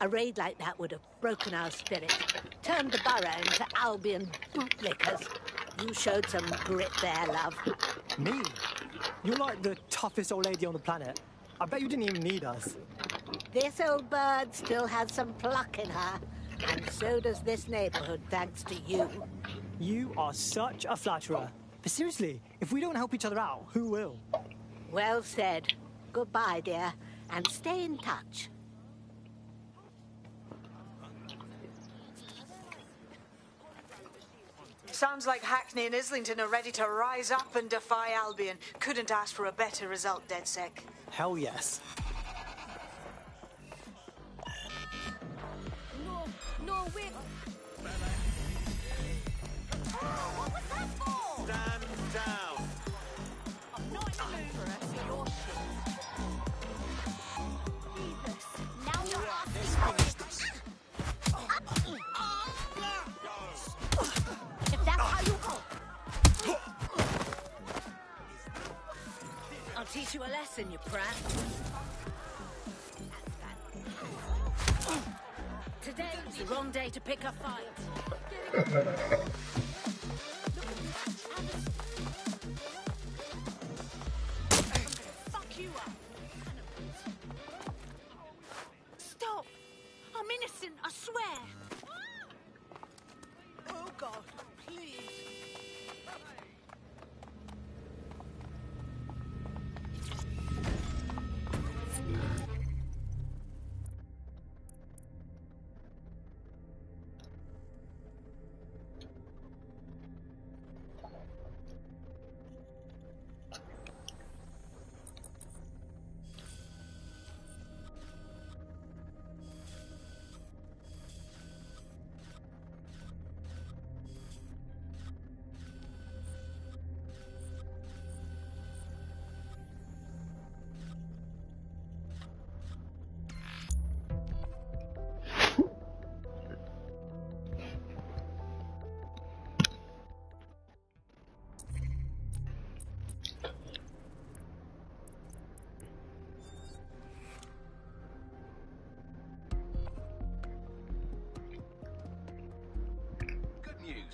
A raid like that would have broken our spirit, turned the borough into Albion bootlickers. You showed some grit there, love. Me? You're like the toughest old lady on the planet. I bet you didn't even need us. This old bird still has some pluck in her, and so does this neighborhood, thanks to you. You are such a flatterer. But seriously, if we don't help each other out, who will? Well said. Goodbye, dear, and stay in touch. Sounds like Hackney and Islington are ready to rise up and defy Albion. Couldn't ask for a better result, DedSec. Hell yes. No, wait. What was that for? Stand down. I'm not in the mood for us for your shit. Jesus, now you're asking. If that's how you go. I'll teach you a lesson, you brat. Today's the wrong day to pick a fight. Fuck you up. Stop. I'm innocent, I swear. Oh, God, please.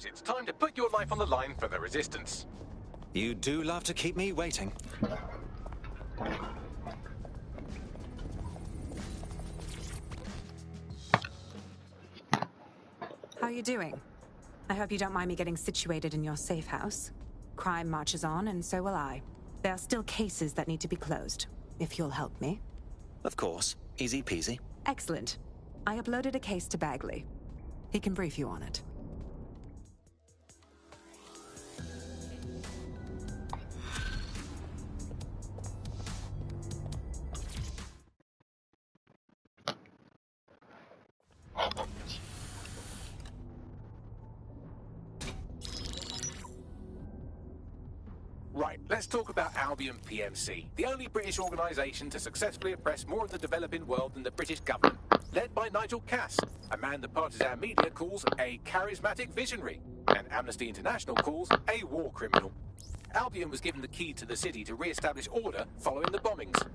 It's time to put your life on the line for the Resistance. You do love to keep me waiting. How are you doing? I hope you don't mind me getting situated in your safe house. Crime marches on, and so will I. There are still cases that need to be closed, if you'll help me. Of course. Easy peasy. Excellent. I uploaded a case to Bagley. He can brief you on it. Right, let's talk about Albion PMC, the only British organisation to successfully oppress more of the developing world than the British government, led by Nigel Cass, a man the partisan media calls a charismatic visionary, and Amnesty International calls a war criminal. Albion was given the key to the city to re-establish order following the bombings.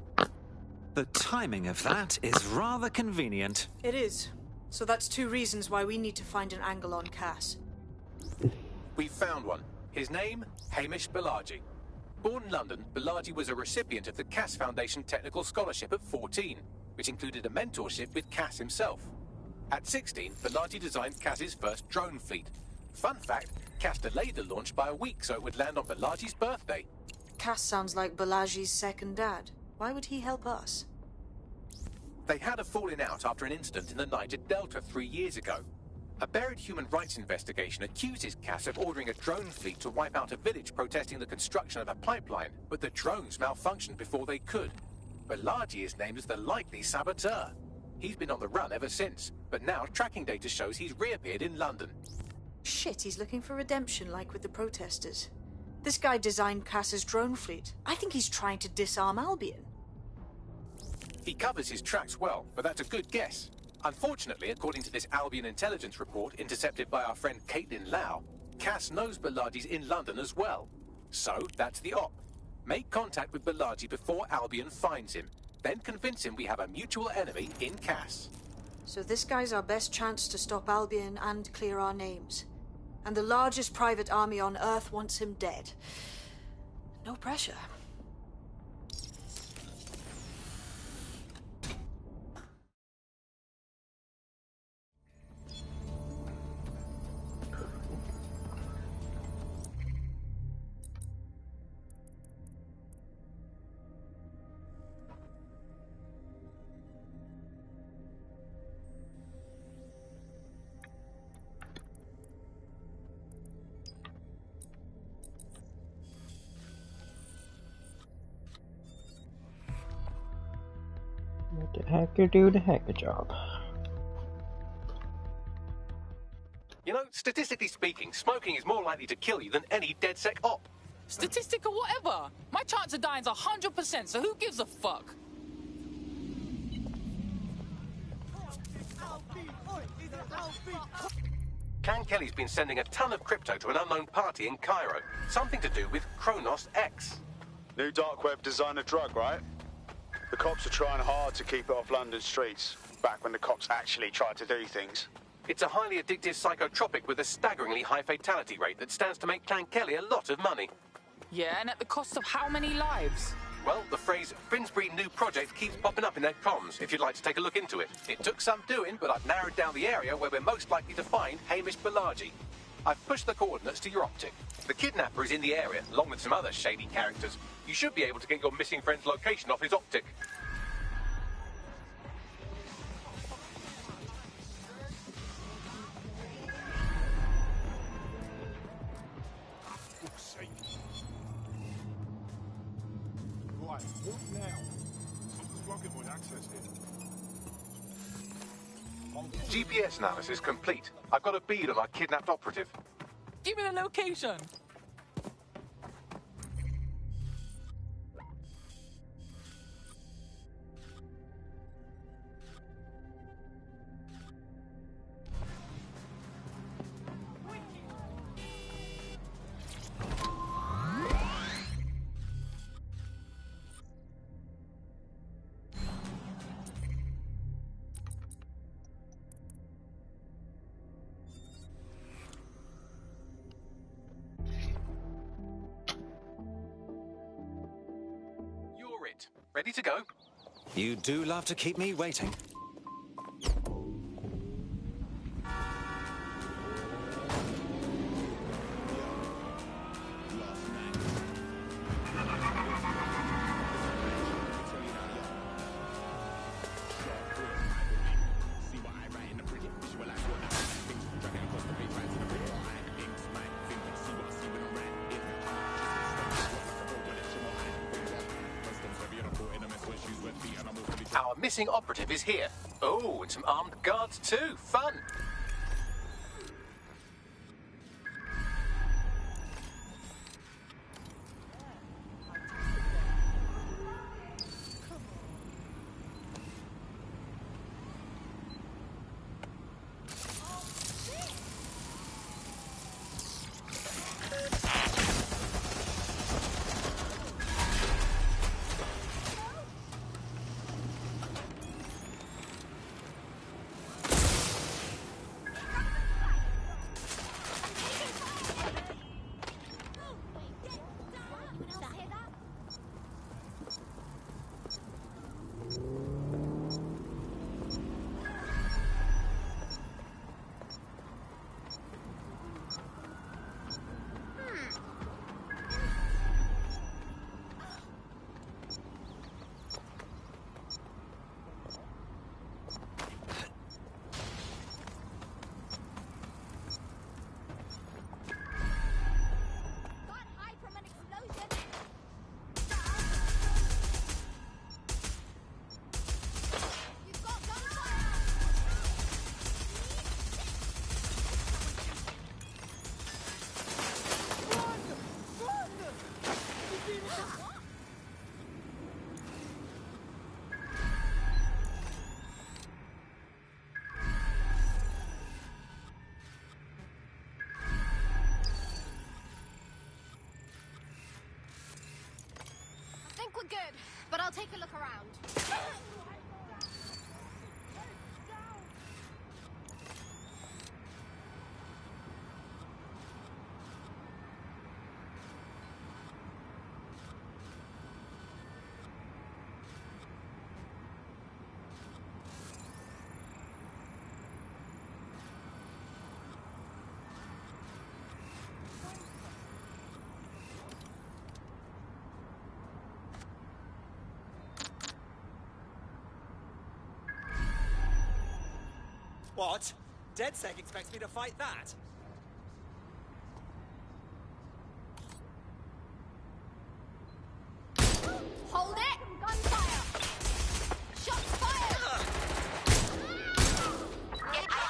The timing of that is rather convenient. It is. So that's two reasons why we need to find an angle on Cass. We've found one. His name, Hamish Balaji. Born in London, Balaji was a recipient of the Cass Foundation Technical Scholarship at 14, which included a mentorship with Cass himself. At 16, Balaji designed Cass's first drone fleet. Fun fact, Cass delayed the launch by a week so it would land on Balaji's birthday. Cass sounds like Balaji's second dad. Why would he help us? They had a falling out after an incident in the Niger Delta 3 years ago. A buried human rights investigation accuses Cass of ordering a drone fleet to wipe out a village protesting the construction of a pipeline, but the drones malfunctioned before they could. Balaji is named as the likely saboteur. He's been on the run ever since, but now tracking data shows he's reappeared in London. Shit, he's looking for redemption like with the protesters. This guy designed Cass's drone fleet. I think he's trying to disarm Albion. He covers his tracks well, but that's a good guess. Unfortunately, according to this Albion intelligence report intercepted by our friend Caitlin Lau, Cass knows Balaji's in London as well. So, that's the op. Make contact with Balaji before Albion finds him. Then convince him we have a mutual enemy in Cass. So this guy's our best chance to stop Albion and clear our names. And the largest private army on Earth wants him dead. No pressure. Let the hacker do the hacker job. You know, statistically speaking, smoking is more likely to kill you than any DedSec op. Statistic or whatever. My chance of dying's 100%, so who gives a fuck? Clan Kelly's been sending a ton of crypto to an unknown party in Cairo. Something to do with Kronos X. New dark web designer drug, right? The cops are trying hard to keep it off London streets, back when the cops actually tried to do things. It's a highly addictive psychotropic with a staggeringly high fatality rate that stands to make Clan Kelly a lot of money. Yeah, and at the cost of how many lives? Well, the phrase Finsbury New Project keeps popping up in their comms, if you'd like to take a look into it. It took some doing, but I've narrowed down the area where we're most likely to find Hamish Balaji. I've pushed the coordinates to your optic. The kidnapper is in the area, along with some other shady characters. You should be able to get your missing friend's location off his optic. Right, what now? Something's bugging with access here. GPS analysis complete. I've got a bead on our kidnapped operative. Give me the location. Ready to go? You do love to keep me waiting. Our missing operative is here. Oh, and some armed guards too. Fun. We're good. but I'll take a look around. What? DedSec expects me to fight that? Hold it! Gunfire! Shots fired! Now!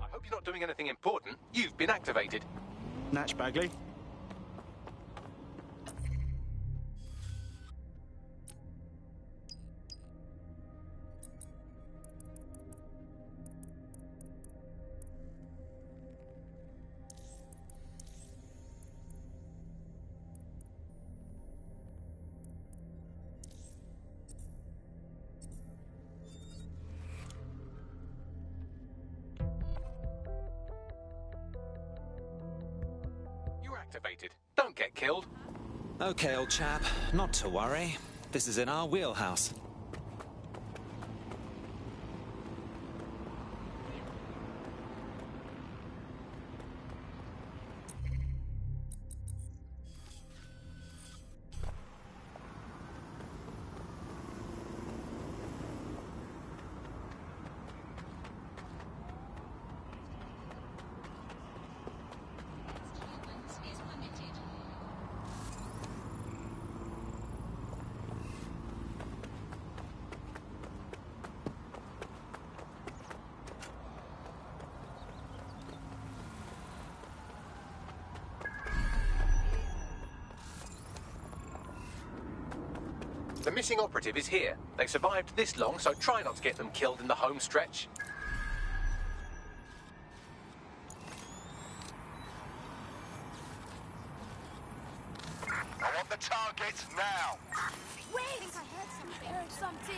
I hope you're not doing anything important. You've been activated. Natch Bagley. You're activated. Don't get killed. Okay, old chap, not to worry. This is in our wheelhouse. The missing operative is here. They survived this long, so try not to get them killed in the home stretch. I want the target now. Wait! I think I heard something. Heard something.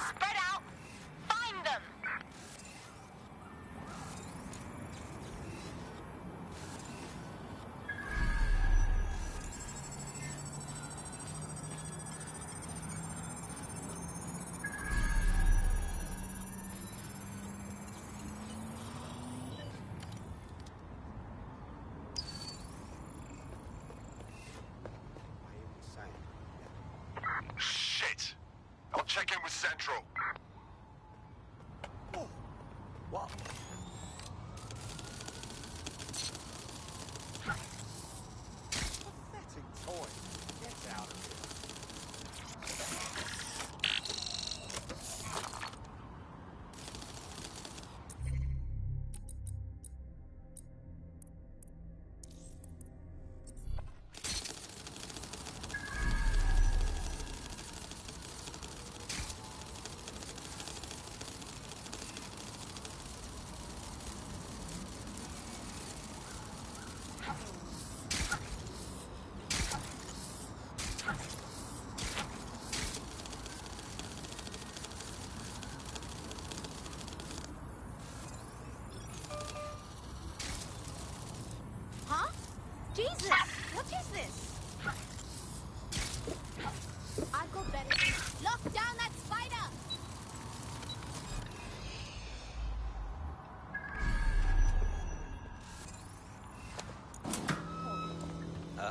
Spread out! Find them! Shit! I'll check in with Central. What? Pathetic toy. Get out of here.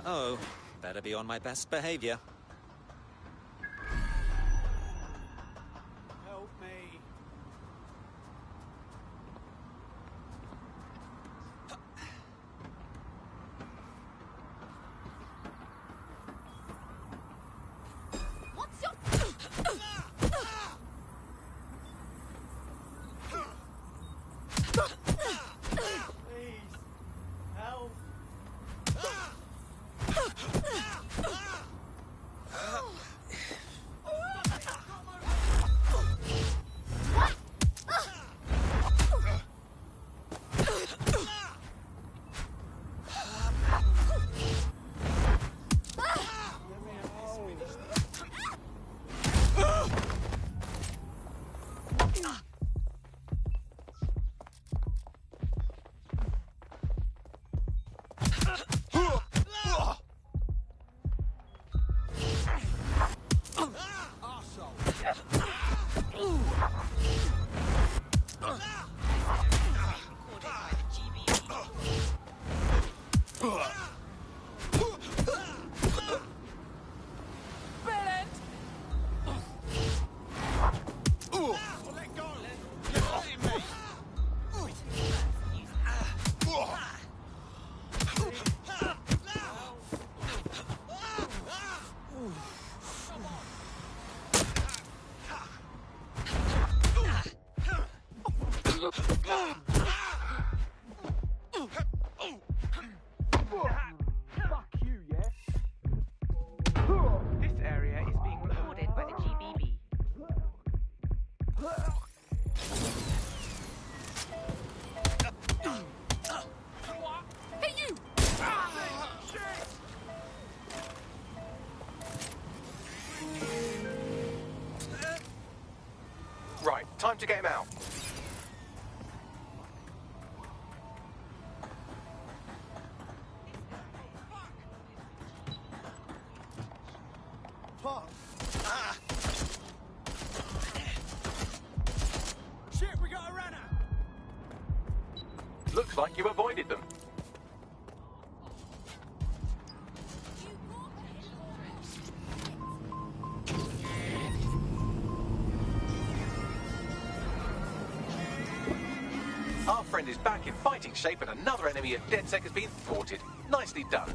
Uh-oh. Better be on my best behavior. Help me. What's your... Please. Help. Fuck you, yeah? This area is being recorded by the GBB. Hey, you! Right, time to get him out. Fuck. Shit, we got a runner. Looks like you avoided them. Our friend is back in fighting shape and another enemy at DedSec has been thwarted. Nicely done.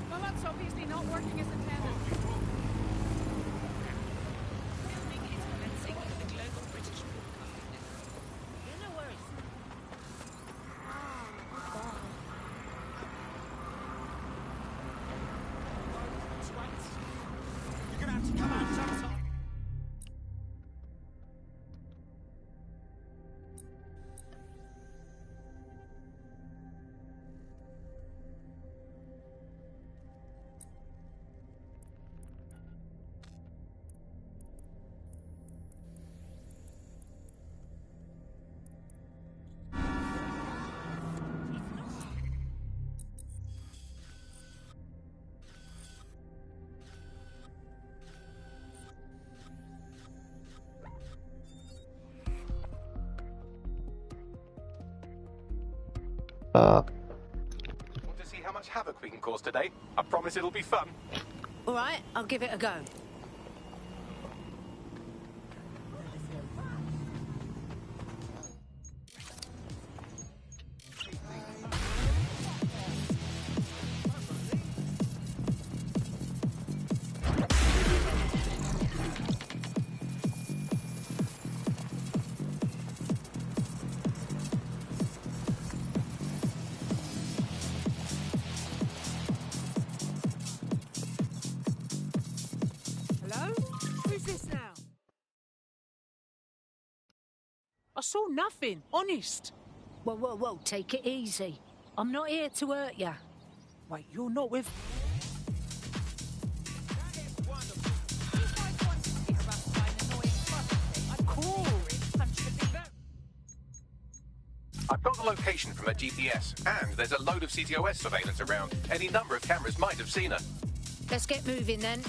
Well, that's obviously not working as intended. You're gonna have to come out sometime. Want to see how much havoc we can cause today? I promise it'll be fun. All right, I'll give it a go. saw nothing, honest. Whoa, whoa, whoa, take it easy. I'm not here to hurt ya. Wait, you're not with... I've got the location from her GPS, and there's a load of CTOS surveillance around. Any number of cameras might have seen her. Let's get moving then.